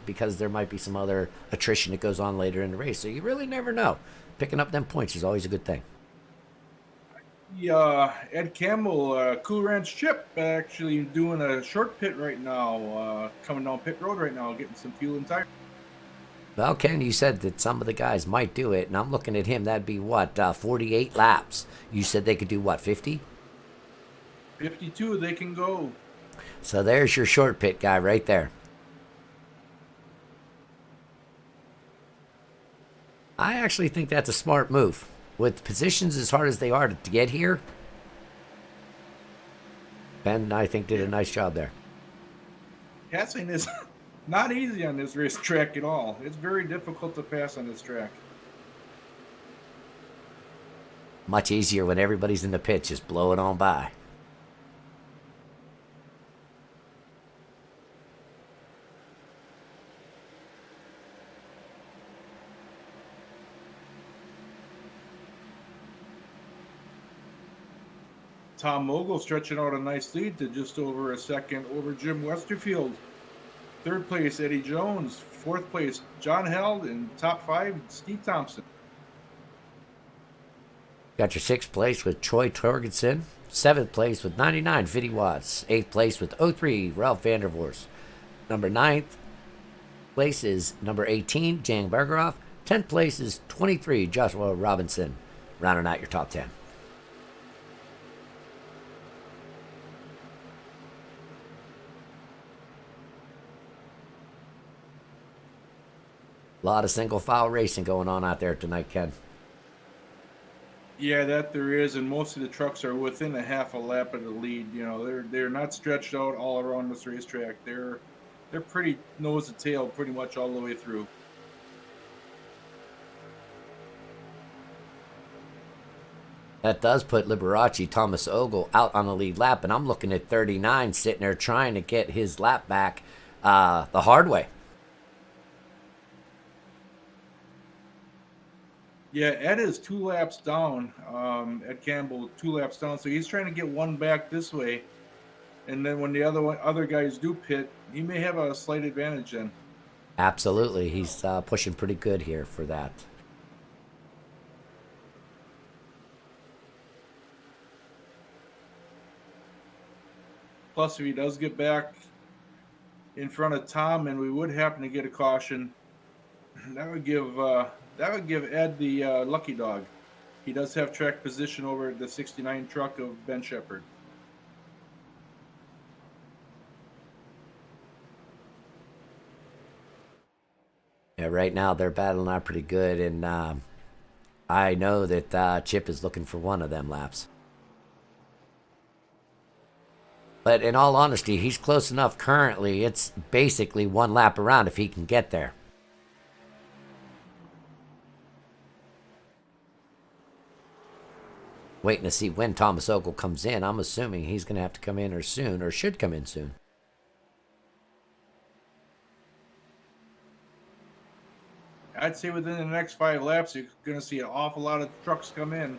because there might be some other attrition that goes on later in the race. So you really never know. Picking up them points is always a good thing. Yeah, Ed Campbell, Cool Ranch Chip, actually doing a short pit right now, coming down pit road right now, getting some fuel and tire. Well, Ken, you said that some of the guys might do it, and I'm looking at him. That'd be what, 48 laps. You said they could do what, 50? 52, they can go. So there's your short pit guy right there. I actually think that's a smart move. With positions as hard as they are to get here, Ben, I think, did a nice job there. Passing is not easy on this racetrack at all. It's very difficult to pass on this track. Much easier when everybody's in the pit just blowing on by. Tom Ogle stretching out a nice lead to just over a second over Jim Westerfield. 3rd place, Eddie Jones. 4th place, John Held. And top 5, Steve Thompson. Got your 6th place with Troy Torgensen. 7th place with 99, Vinnie Watts. 8th place with 03, Ralph Vandervorst. Number 9th place is number 18, Jan Bergeroff. 10th place is 23, Joshua Robinson. Rounding out your top 10. A lot of single file racing going on out there tonight, Ken. Yeah, that there is, and most of the trucks are within a half a lap of the lead. You know, they're not stretched out all around this racetrack. They're pretty nose to tail pretty much all the way through. That does put Liberace, Thomas Ogle, out on the lead lap, and I'm looking at 39 sitting there trying to get his lap back the hard way. Yeah, Ed is 2 laps down. Ed Campbell 2 laps down, so he's trying to get one back this way. And then when the other guys do pit, he may have a slight advantage then. Absolutely, he's pushing pretty good here for that. Plus, if he does get back in front of Tom, and we would happen to get a caution, that would give Ed the lucky dog. He does have track position over the 69 truck of Ben Shepherd. Yeah, right now they're battling out pretty good, and I know that Chip is looking for one of them laps. But in all honesty, he's close enough currently. It's basically one lap around if he can get there. Waiting to see when Thomas Ogle comes in. I'm assuming he's going to have to come in or soon, or should come in soon. I'd say within the next 5 laps, you're going to see an awful lot of trucks come in.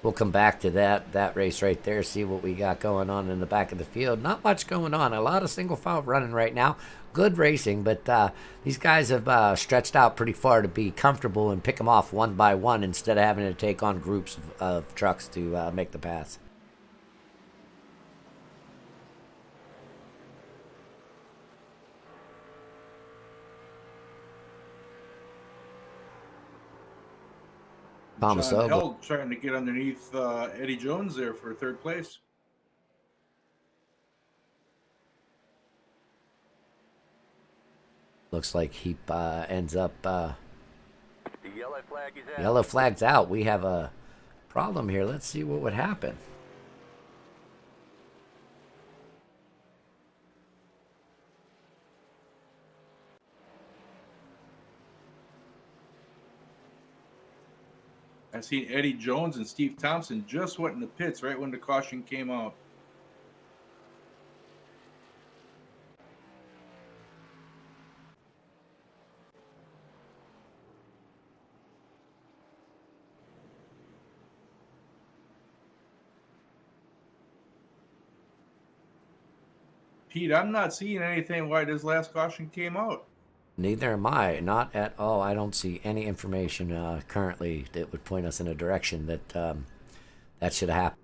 We'll come back to that race right there, see what we got going on in the back of the field. Not much going on. A lot of single file running right now. Good racing, but these guys have stretched out pretty far to be comfortable and pick them off one by one instead of having to take on groups of trucks to make the pass. Thomas John Ogle. Held trying to get underneath Eddie Jones there for 3rd place. Looks like he ends up. The yellow flag is out. Yellow flag's out. We have a problem here. Let's see what would happen. I've seen Eddie Jones and Steve Thompson just went in the pits right when the caution came out. Pete, I'm not seeing anything why this last caution came out. Neither am I. Not at all. I don't see any information currently that would point us in a direction that that should have happened.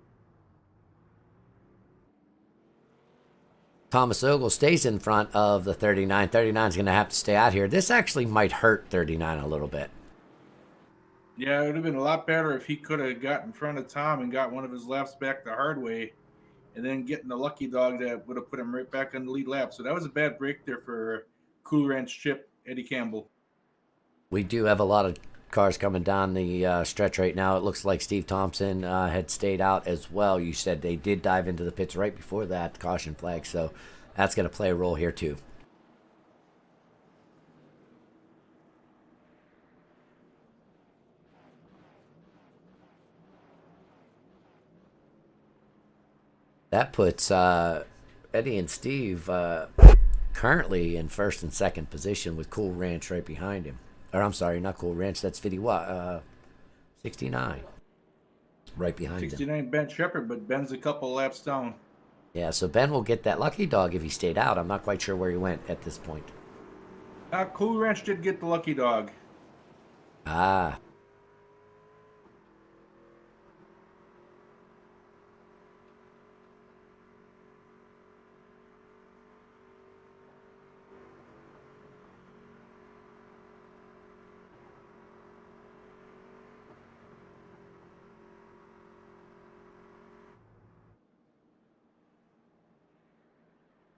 Thomas Ogle stays in front of the 39. 39 is going to have to stay out here. This actually might hurt 39 a little bit. Yeah, it would have been a lot better if he could have got in front of Tom and got one of his laps back the hard way, and then getting the lucky dog that would have put him right back on the lead lap. So that was a bad break there for Cool Ranch Chip, Eddie Campbell. We do have a lot of cars coming down the stretch right now. It looks like Steve Thompson had stayed out as well. You said they did dive into the pits right before that caution flag, so that's going to play a role here too. That puts Eddie and Steve currently in 1st and 2nd position with Cool Ranch right behind him. Or I'm sorry, not Cool Ranch. That's 69. Right behind 69 him. Ben Shepherd, but Ben's a couple laps down. Yeah, so Ben will get that lucky dog if he stayed out. I'm not quite sure where he went at this point. Cool Ranch did get the lucky dog. Ah.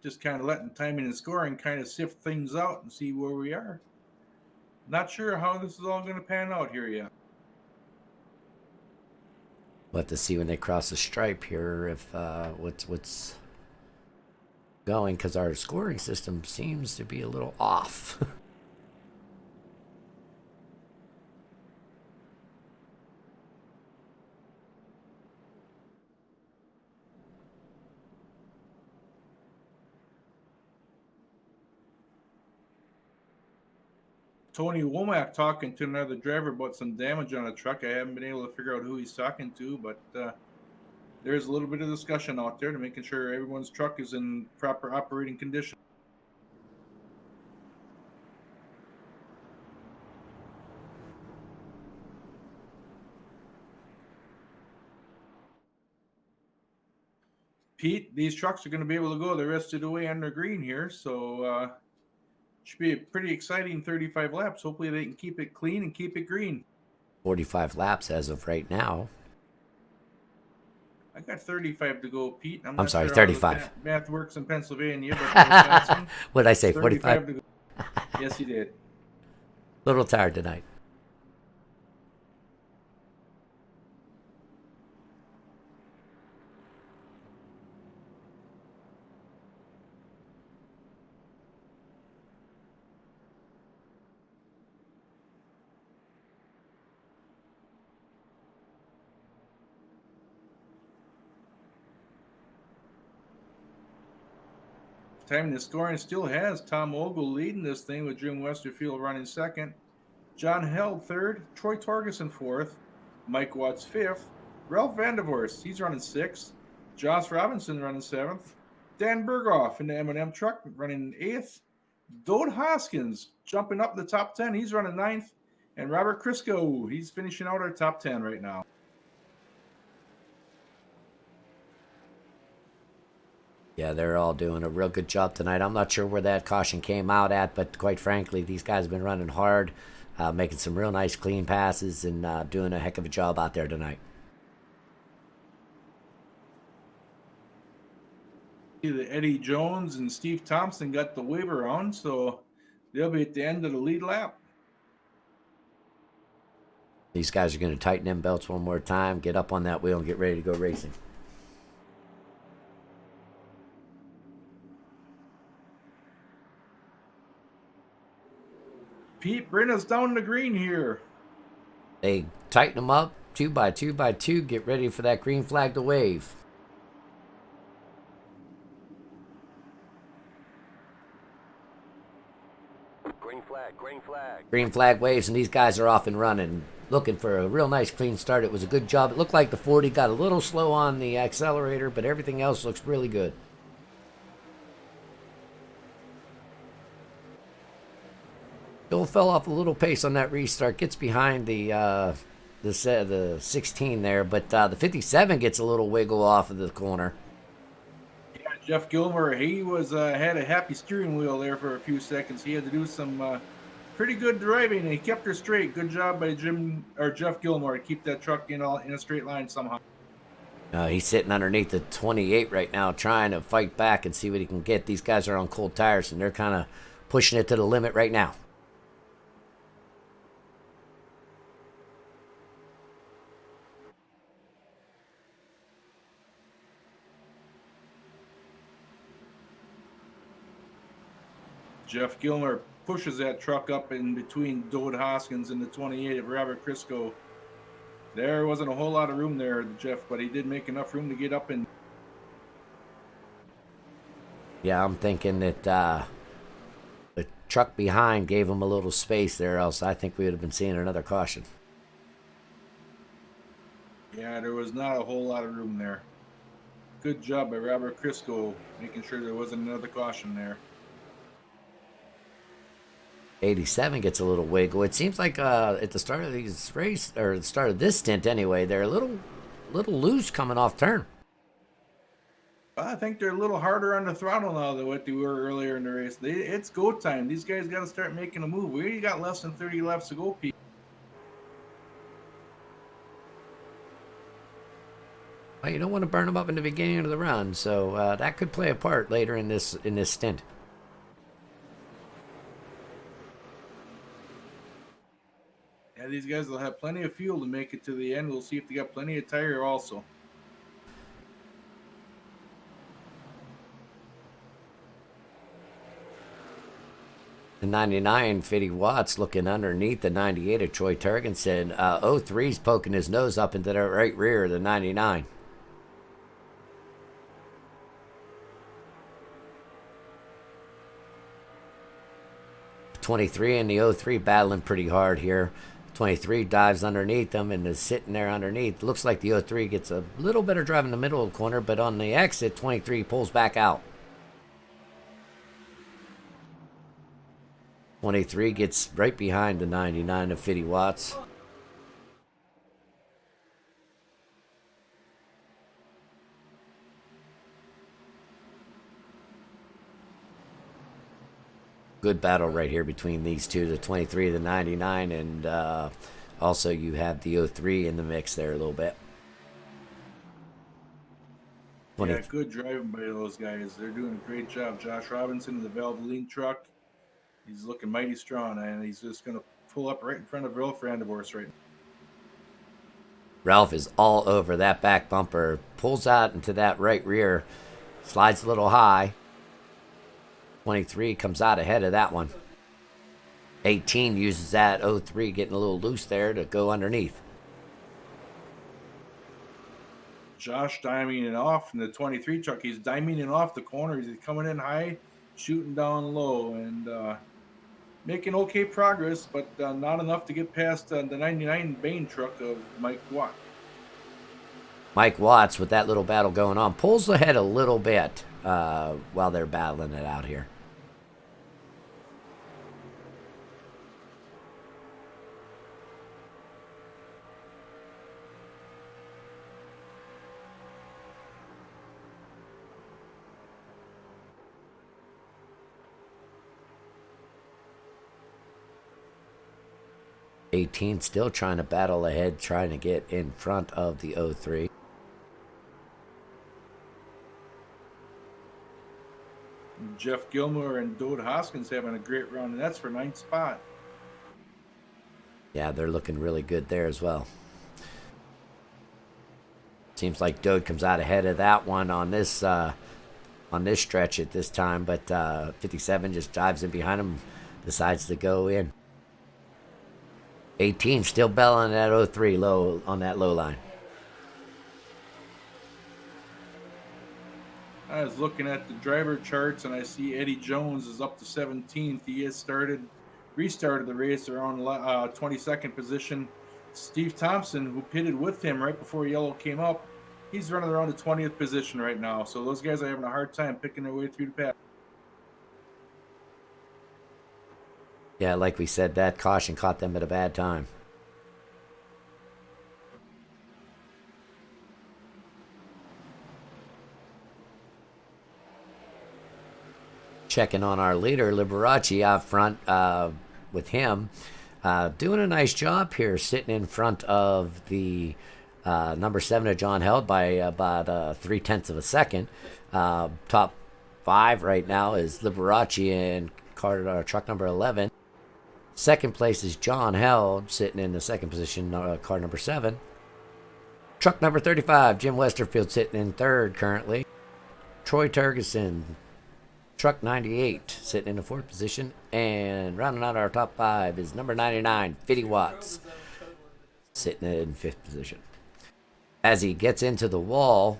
just kind of letting timing and scoring kind of sift things out and see where we are. Not sure how this is all going to pan out here yet. We'll have to see when they cross the stripe here if what's going, because our scoring system seems to be a little off. Tony Womack talking to another driver about some damage on a truck. I haven't been able to figure out who he's talking to, but there's a little bit of discussion out there to making sure everyone's truck is in proper operating condition. Pete, these trucks are going to be able to go the rest of the way under green here, so should be a pretty exciting 35 laps. Hopefully they can keep it clean and keep it green. 45 laps as of right now. I got 35 to go, Pete. I'm sorry, 35. Math works in Pennsylvania, but what did I say, 45? To go. Yes, you did. Little tired tonight. Time the scoring still has Tom Ogle leading this thing with Jim Westerfield running second, John Held third, Troy Torgerson fourth, Mike Watts fifth, Ralph Vandervorst, he's running sixth, Josh Robinson running seventh, Dan Berghoff in the M&M truck running eighth, Dode Hoskins jumping up in the top 10, he's running ninth, and Robert Crisco, he's finishing out our top 10 right now. Yeah, they're all doing a real good job tonight. I'm not sure where that caution came out at, but quite frankly, these guys have been running hard, making some real nice clean passes, and doing a heck of a job out there tonight. Eddie Jones and Steve Thompson got the waiver on, so they'll be at the end of the lead lap. These guys are going to tighten them belts one more time, get up on that wheel, and get ready to go racing. Pete, bring us down the green here. They tighten them up, 2 by 2 by 2. Get ready for that green flag to wave. Green flag, green flag. Green flag waves, and these guys are off and running, looking for a real nice clean start. It was a good job. It looked like the 40 got a little slow on the accelerator, but everything else looks really good. Bill fell off a little pace on that restart, gets behind the 16 there, but the 57 gets a little wiggle off of the corner. Yeah, Jeff Gilmore, he was had a happy steering wheel there for a few seconds. He had to do some pretty good driving, and he kept her straight. Good job by Jeff Gilmore to keep that truck in a straight line somehow. He's sitting underneath the 28 right now, trying to fight back and see what he can get. These guys are on cold tires, and they're kind of pushing it to the limit right now. Jeff Gilmore pushes that truck up in between Dode Hoskins and the 28 of Robert Crisco. There wasn't a whole lot of room there, Jeff, but he did make enough room to get up in. Yeah, I'm thinking that the truck behind gave him a little space there, else I think we would have been seeing another caution. Yeah, there was not a whole lot of room there. Good job by Robert Crisco making sure there wasn't another caution there. 87 gets a little wiggle. It seems like at the start of these race, or the start of this stint anyway, they're a little loose coming off turn. I think they're a little harder on the throttle now than what they were earlier in the race. It's go time. These guys got to start making a move. We already got less than 30 laps to go, Pete. Well, you don't want to burn them up in the beginning of the run, so that could play a part later in this stint. Yeah, these guys will have plenty of fuel to make it to the end. We'll see if they got plenty of tire also. The 99, 50 watts, looking underneath the 98 of Troy Turgensen. 03's poking his nose up into the right rear of the 99. '23 and the 03 battling pretty hard here. 23 dives underneath them and is sitting there underneath. Looks like the 03 gets a little better drive in the middle of the corner, but on the exit, 23 pulls back out. 23 gets right behind the 99 of 50 watts. Good battle right here between these two, the 23 and the 99, and also you have the 03 in the mix there a little bit. Yeah, good driving by those guys. They're doing a great job. Josh Robinson in the Valvoline truck. He's looking mighty strong, and he's just going to pull up right in front of Ralph Vandervorst right now. Ralph is all over that back bumper. Pulls out into that right rear. Slides a little high. 23 comes out ahead of that one. 18 uses that 03 getting a little loose there to go underneath. Josh diming off in the 23 truck. He's diming off the corner. He's coming in high, shooting down low, and making okay progress, but not enough to get past the 99 Bain truck of Mike Watt. Mike Watts, with that little battle going on, pulls ahead a little bit while they're battling it out here. '18 still trying to battle ahead, trying to get in front of the 03. Jeff Gilmore and Dode Hoskins having a great run, and that's for 9th spot. Yeah, they're looking really good there as well. Seems like Dode comes out ahead of that one on this stretch at this time, but 57 just dives in behind him, decides to go in. 18 still battling that 03 low on that low line. I was looking at the driver charts, and I see Eddie Jones is up to 17th. He has restarted the race around 22nd position. Steve Thompson, who pitted with him right before yellow came up, he's running around the 20th position right now. So those guys are having a hard time picking their way through the pack. Yeah, like we said, that caution caught them at a bad time. Checking on our leader, Liberace, out front with him. Doing a nice job here, sitting in front of the number 7 of John Held by about 0.3 of a second. Top 5 right now is Liberace and truck number 11. Second place is John Held, sitting in the second position, car number 7. Truck number 35, Jim Westerfield, sitting in third currently. Troy Turgeson, truck 98, sitting in the fourth position. And rounding out our top 5 is number 99, 50 watts, sitting in fifth position. As he gets into the wall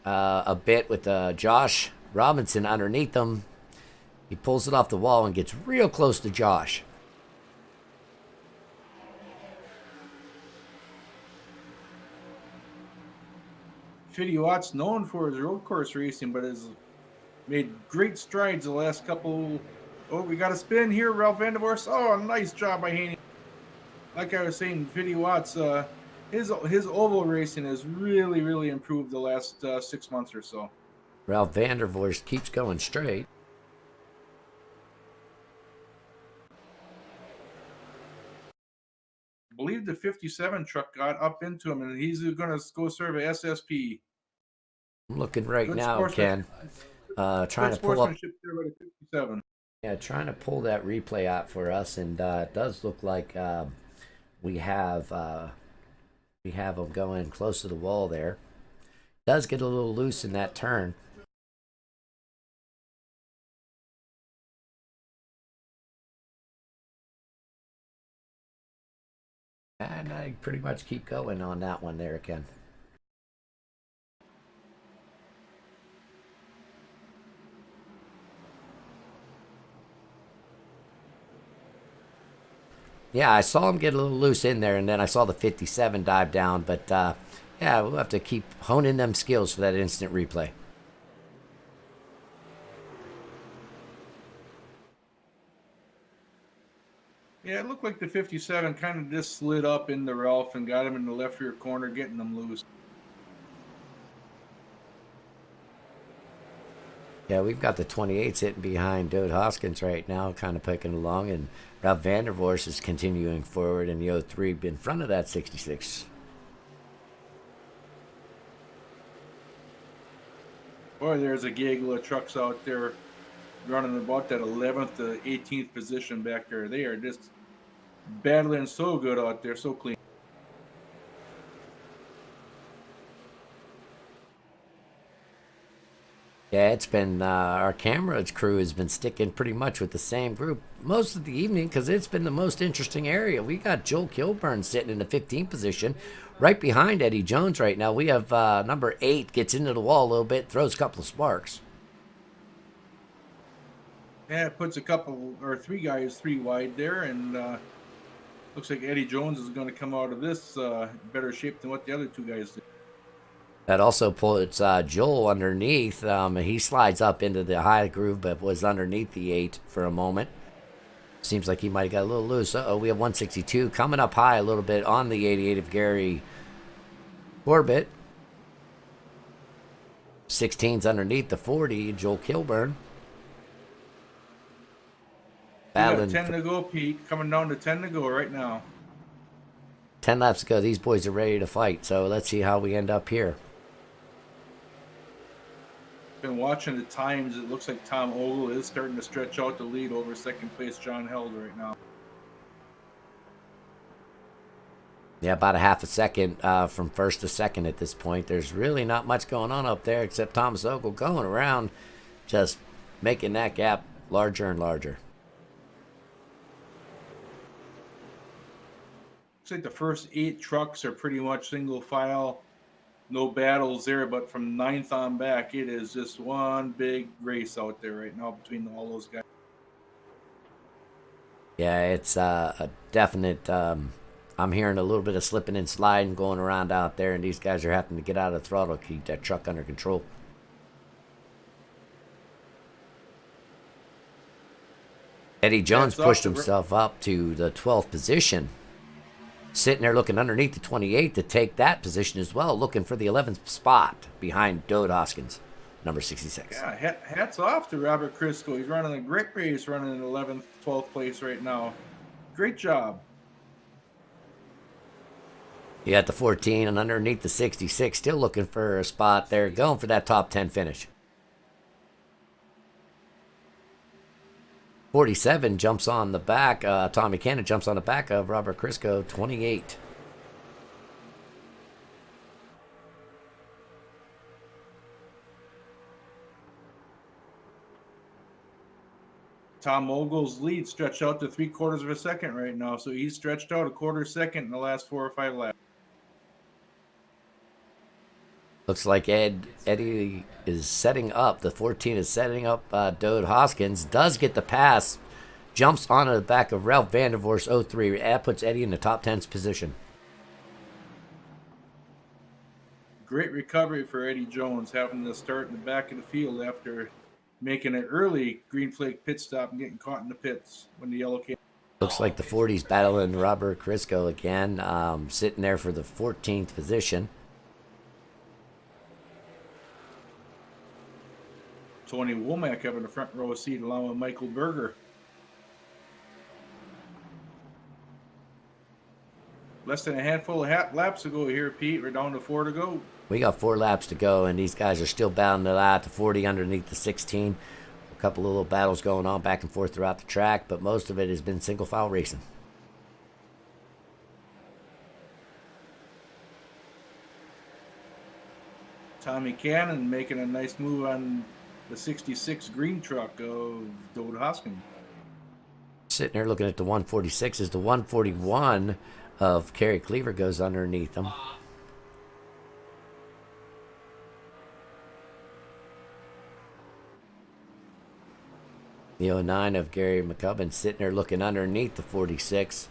a bit with Josh Robinson underneath him, he pulls it off the wall and gets real close to Josh. Fiddy Watt's known for his road course racing, but has made great strides the last couple. Oh, we got a spin here, Ralph Vandervorst. Oh, nice job by Haney. Like I was saying, Fiddy Watts, his oval racing has really improved the last 6 months or so. Ralph Vandervorst keeps going straight. I believe the 57 truck got up into him, and he's going to go serve a SSP. I'm looking right Good now, Ken. Trying Good to pull up. sportsmanship there by the 57. Yeah, trying to pull that replay out for us, and it does look like we have we have them going close to the wall there. Does get a little loose in that turn. And I pretty much keep going on that one there, Ken. Yeah, I saw him get a little loose in there, and then I saw the 57 dive down. But yeah, we'll have to keep honing them skills for that instant replay. Yeah, it looked like the 57 kind of just slid up into Ralph and got him in the left rear corner, getting them loose. Yeah, we've got the 28s hitting behind Dode Hoskins right now, kind of picking along, and Ralph Vandervorst is continuing forward in the 03 in front of that 66. Boy, there's a gaggle of trucks out there running about that 11th to 18th position back there. They are just battling so good out there, so clean. Yeah, it's been our camera crew has been sticking pretty much with the same group most of the evening because it's been the most interesting area. We got Joel Kilburn sitting in the 15th position, right behind Eddie Jones right now. We have number 8 gets into the wall a little bit, throws a couple of sparks. Yeah, it puts a couple or 3 guys 3 wide there, and looks like Eddie Jones is going to come out of this better shape than what the other 2 guys did. That also puts Joel underneath. He slides up into the high groove, but was underneath the 8 for a moment. Seems like he might have got a little loose. Uh-oh, we have 162 coming up high a little bit on the 88 of Gary Corbett. 16's underneath the 40, Joel Kilburn. We got 10 to go, Pete. Coming down to 10 to go right now. 10 laps to go. These boys are ready to fight, so let's see how we end up here. Been watching the times. It looks like Tom Ogle is starting to stretch out the lead over second place John Held right now. Yeah, about a half a second from first to second at this point. There's really not much going on up there except Thomas Ogle going around, just making that gap larger and larger. Looks like the first 8 trucks are pretty much single file. No battles there, but from 9th on back, it is just one big race out there right now between all those guys. Yeah, it's a definite. I'm hearing a little bit of slipping and sliding going around out there, and these guys are having to get out of the throttle to keep that truck under control. Eddie Jones pushed himself up to the 12th position. Sitting there looking underneath the 28 to take that position as well, looking for the 11th spot behind Dode Hoskins, number 66. Yeah, hats off to Robert Crisco. He's running a great race, running in 11th, 12th place right now. Great job. You got the 14 and underneath the 66, still looking for a spot there, going for that top 10 finish. 47 jumps on the back. Tommy Cannon jumps on the back of Robert Crisco, 28. Tom Ogle's lead stretched out to 3/4 of a second right now, so he's stretched out a quarter second in the last 4 or 5 laps. Looks like Eddie is setting up. The 14 is setting up Dode Hoskins. Does get the pass. Jumps onto the back of Ralph Vandervorst 03. That puts Eddie in the top 10's position. Great recovery for Eddie Jones, having to start in the back of the field after making an early green flag pit stop and getting caught in the pits when the yellow came. Looks like the 40's battling Robert Crisco again, sitting there for the 14th position. Tony Womack having a front row seat along with Michael Berger. less than a handful of laps to go here, Pete. We're down to 4 to go. We got 4 laps to go, and these guys are still battling it out to 40 underneath the 16. A couple of little battles going on back and forth throughout the track, but most of it has been single file racing. Tommy Cannon making a nice move on the 66 green truck of Dode Hoskins. Sitting there looking at the 146 as the 141 of Kerry Cleaver goes underneath them. The 09 of Gary McCubbin sitting there looking underneath the 46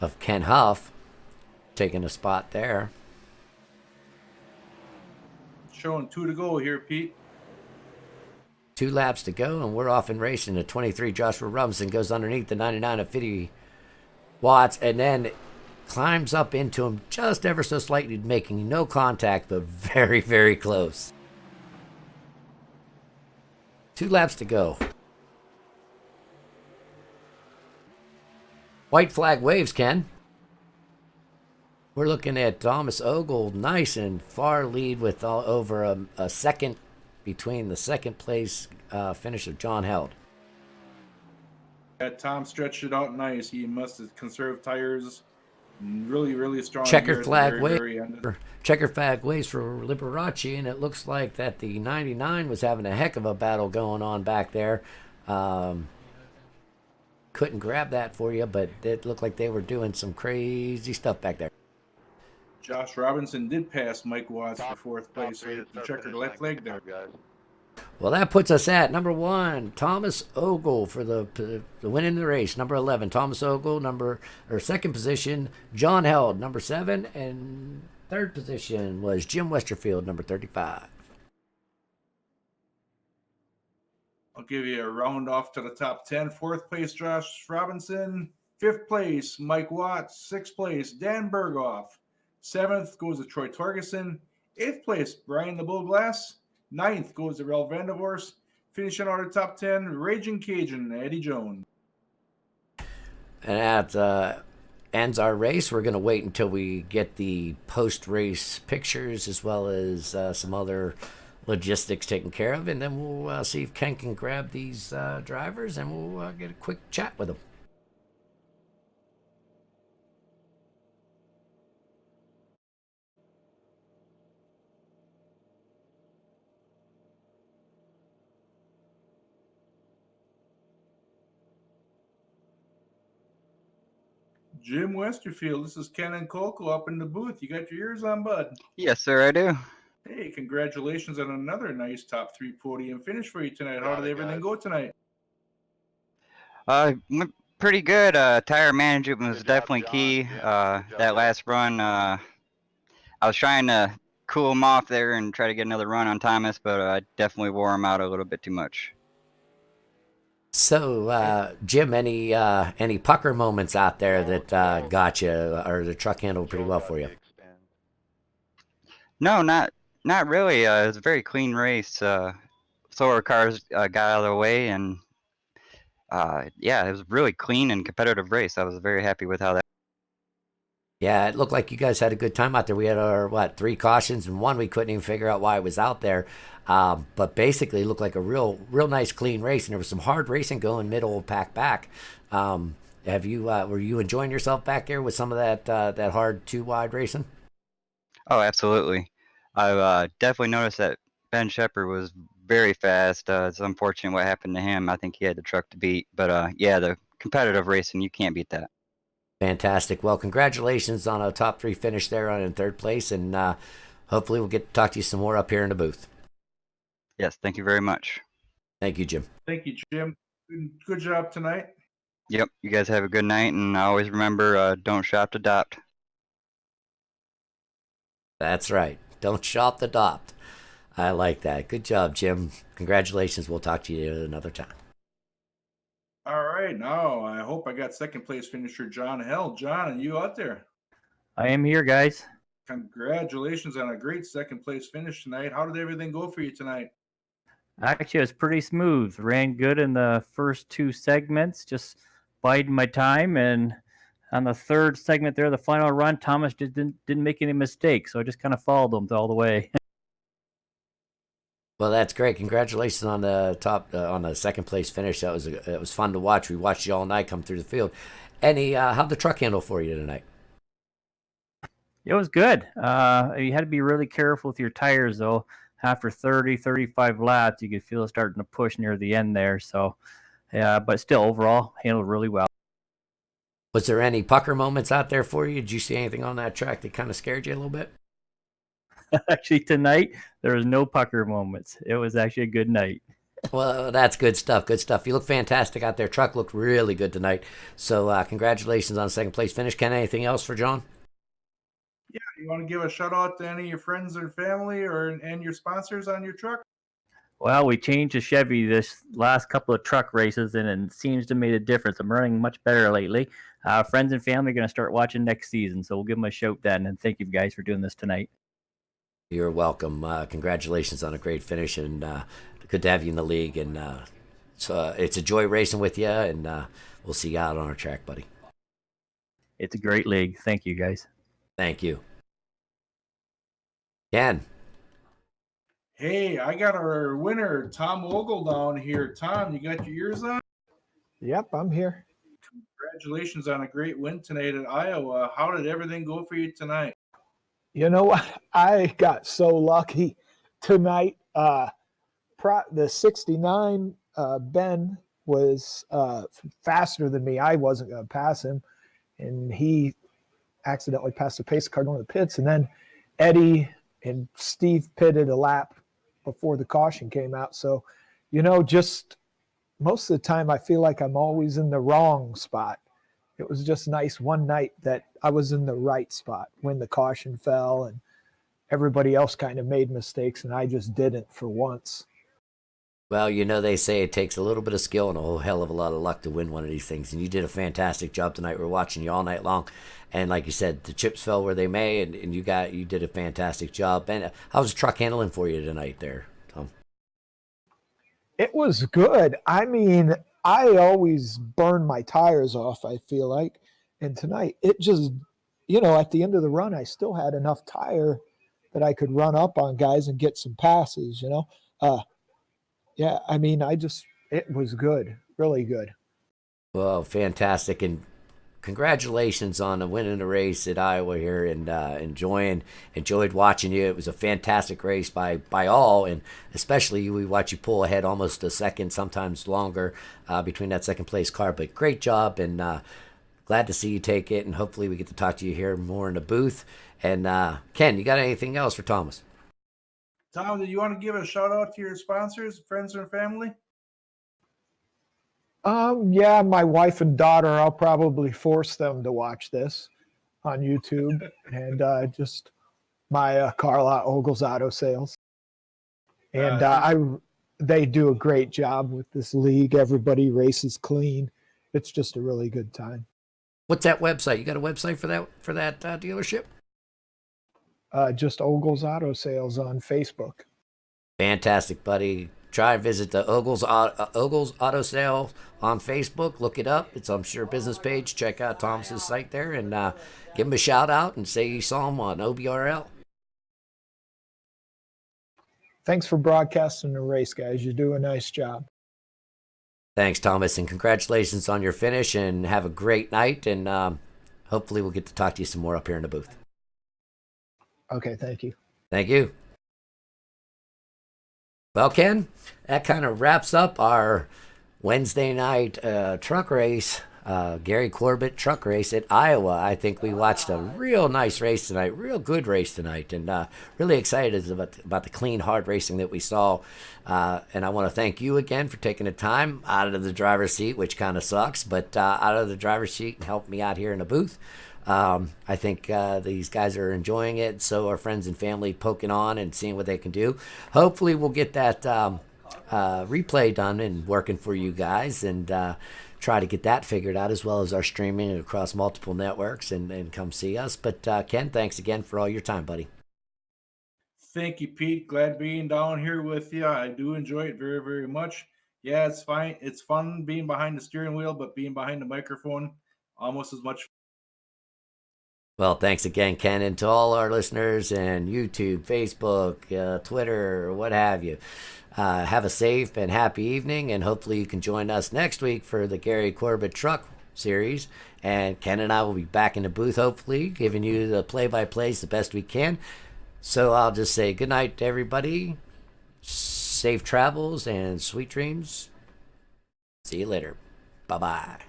of Ken Huff, taking a spot there. Showing 2 to go here, Pete. 2 laps to go, and we're off and racing. The 23 Joshua Robinson goes underneath the 99 of 50 Watts, and then climbs up into him just ever so slightly, making no contact, but very, very close. 2 laps to go. White flag waves, Ken. We're looking at Thomas Ogle, nice and far lead with over a second between the second place finish of John Held. That Tom stretched it out nice. He must have conserved tires. Really, really strong. Checkered flag wave. Checkered flag waves for Liberace, and it looks like that the 99 was having a heck of a battle going on back there. Couldn't grab that for you, but it looked like they were doing some crazy stuff back there. Josh Robinson did pass Mike Watts for 4th place. So the checkered left leg there. Well, that puts us at number 1, Thomas Ogle for the win in the race. Number 11, Thomas Ogle. Second position, John Held. Number 7, and third position was Jim Westerfield, number 35. I'll give you a round off to the top 10. 4th place, Josh Robinson. 5th place, Mike Watts. 6th place, Dan Berghoff. 7th goes to Troy Torgerson. 8th place, Brian the Bull Glass. 9th goes to Ralph Vandervorst. Finishing out the top 10, Raging Cajun, Eddie Jones. And that ends our race. We're going to wait until we get the post-race pictures as well as some other logistics taken care of, and then we'll see if Ken can grab these drivers, and we'll get a quick chat with them. Jim Westerfield, this is Ken and Coco up in the booth. You got your ears on, bud? Yes, sir, I do. Hey, congratulations on another nice top 3 podium finish for you tonight. How did everything go tonight? Pretty good. Tire management was definitely key. That last run, I was trying to cool him off there and try to get another run on Thomas, but I definitely wore him out a little bit too much. So, Jim, any pucker moments out there that got you, or the truck handled pretty well for you? No, not really. It was a very clean race. Slower cars got out of the way, and yeah, it was a really clean and competitive race. I was very happy with how that. Yeah, it looked like you guys had a good time out there. We had our 3 cautions, and one we couldn't even figure out why it was out there. But basically, it looked like a real nice clean race, and there was some hard racing going middle pack back. Were you enjoying yourself back there with some of that hard 2 wide racing? Oh, absolutely. I definitely noticed that Ben Shepherd was very fast. It's unfortunate what happened to him. I think he had the truck to beat. But yeah, the competitive racing, you can't beat that. Fantastic. Well, congratulations on a top 3 finish there in 3rd place, and hopefully we'll get to talk to you some more up here in the booth. Yes, thank you very much. Thank you, Jim. Thank you, Jim. Good job tonight. Yep, you guys have a good night, and always remember, don't shop, adopt. That's right. Don't shop, adopt. I like that. Good job, Jim. Congratulations. We'll talk to you another time. All right, now I hope I got 2nd place finisher John Held. John, are you out there? I am here, guys. Congratulations on a great 2nd place finish tonight. How did everything go for you tonight? Actually, it was pretty smooth. Ran good in the first 2 segments, just biding my time, and on the third segment there, the final run, Thomas didn't make any mistakes, so I just kind of followed him all the way. Well, that's great. Congratulations on the on the second place finish. It was fun to watch. We watched you all night come through the field. How'd the truck handle for you tonight? It was good. You had to be really careful with your tires, though. After 30, 35 laps, you could feel it starting to push near the end there. So, yeah, but still, overall, handled really well. Was there any pucker moments out there for you? Did you see anything on that track that kind of scared you a little bit? Actually, tonight, there was no pucker moments. It was actually a good night. Well, that's good stuff. Good stuff. You look fantastic out there. Truck looked really good tonight. So congratulations on a second place finish. Ken, anything else for John? Yeah, you want to give a shout out to any of your friends and family and your sponsors on your truck? Well, we changed to Chevy this last couple of truck races, and it seems to make a difference. I'm running much better lately. Friends and family are going to start watching next season, so we'll give them a shout then. And thank you guys for doing this tonight. You're welcome. Congratulations on a great finish, and good to have you in the league. And so it's a joy racing with you, and we'll see you out on our track, buddy. It's a great league. Thank you, guys. Thank you. Ken. Hey, I got our winner, Tom Ogle, down here. Tom, you got your ears on? Yep, I'm here. Congratulations on a great win tonight at Iowa. How did everything go for you tonight? You know what? I got so lucky tonight. The 69 Ben was faster than me. I wasn't going to pass him, and he accidentally passed the pace car going to the pits. And then Eddie and Steve pitted a lap before the caution came out. So, just most of the time I feel like I'm always in the wrong spot. It was just nice one night that I was in the right spot when the caution fell and everybody else kind of made mistakes and I just didn't for once. Well, they say it takes a little bit of skill and a whole hell of a lot of luck to win one of these things. And you did a fantastic job tonight. We're watching you all night long. And like you said, the chips fell where they may, and you did a fantastic job. And how's the truck handling for you tonight there, Tom? It was good. I mean, I always burn my tires off, I feel like. And tonight, it just, at the end of the run, I still had enough tire that I could run up on guys and get some passes, Yeah, I mean, it was good, really good. Well, fantastic. And congratulations on winning the race at Iowa here, and enjoyed watching you. It was a fantastic race by all, and especially we watch you pull ahead almost a second, sometimes longer, between that second place car. But great job, and glad to see you take it, and hopefully we get to talk to you here more in the booth. And Ken, you got anything else for Thomas? Tom, do you want to give a shout out to your sponsors, friends, and family? Yeah, my wife and daughter, I'll probably force them to watch this on YouTube. And just my car lot, Ogle's Auto Sales. And they do a great job with this league. Everybody races clean. It's just a really good time. What's that website? You got a website for that dealership? Just Ogle's Auto Sales on Facebook. Fantastic, buddy. Try and visit the Ogle's Auto Sale on Facebook. Look it up. It's, I'm sure, business page. Check out Thomas's site there and give him a shout out and say you saw him on OBRL. Thanks for broadcasting the race, guys. You do a nice job. Thanks, Thomas, and congratulations on your finish, and have a great night, and hopefully we'll get to talk to you some more up here in the booth. Okay, thank you. Thank you. Well, Ken, that kind of wraps up our Wednesday night truck race, Gary Corbett truck race at Iowa. I think we watched a real nice race tonight, real good race tonight, and really excited about the clean, hard racing that we saw. And I want to thank you again for taking the time out of the driver's seat, which kind of sucks, but out of the driver's seat and helped me out here in the booth. I think these guys are enjoying it. So our friends and family poking on and seeing what they can do. Hopefully we'll get that replay done and working for you guys, and try to get that figured out, as well as our streaming across multiple networks, and come see us. But Ken, thanks again for all your time, buddy. Thank you, Pete. Glad being down here with you. I do enjoy it very, very much. Yeah, it's fine. It's fun being behind the steering wheel, but being behind the microphone, almost as much Well, thanks again, Ken, and to all our listeners and YouTube, Facebook, Twitter, what have you. Have a safe and happy evening, and hopefully you can join us next week for the Gary Corbett Truck Series. And Ken and I will be back in the booth, hopefully, giving you the play-by-plays the best we can. So I'll just say good night to everybody. Safe travels and sweet dreams. See you later. Bye-bye.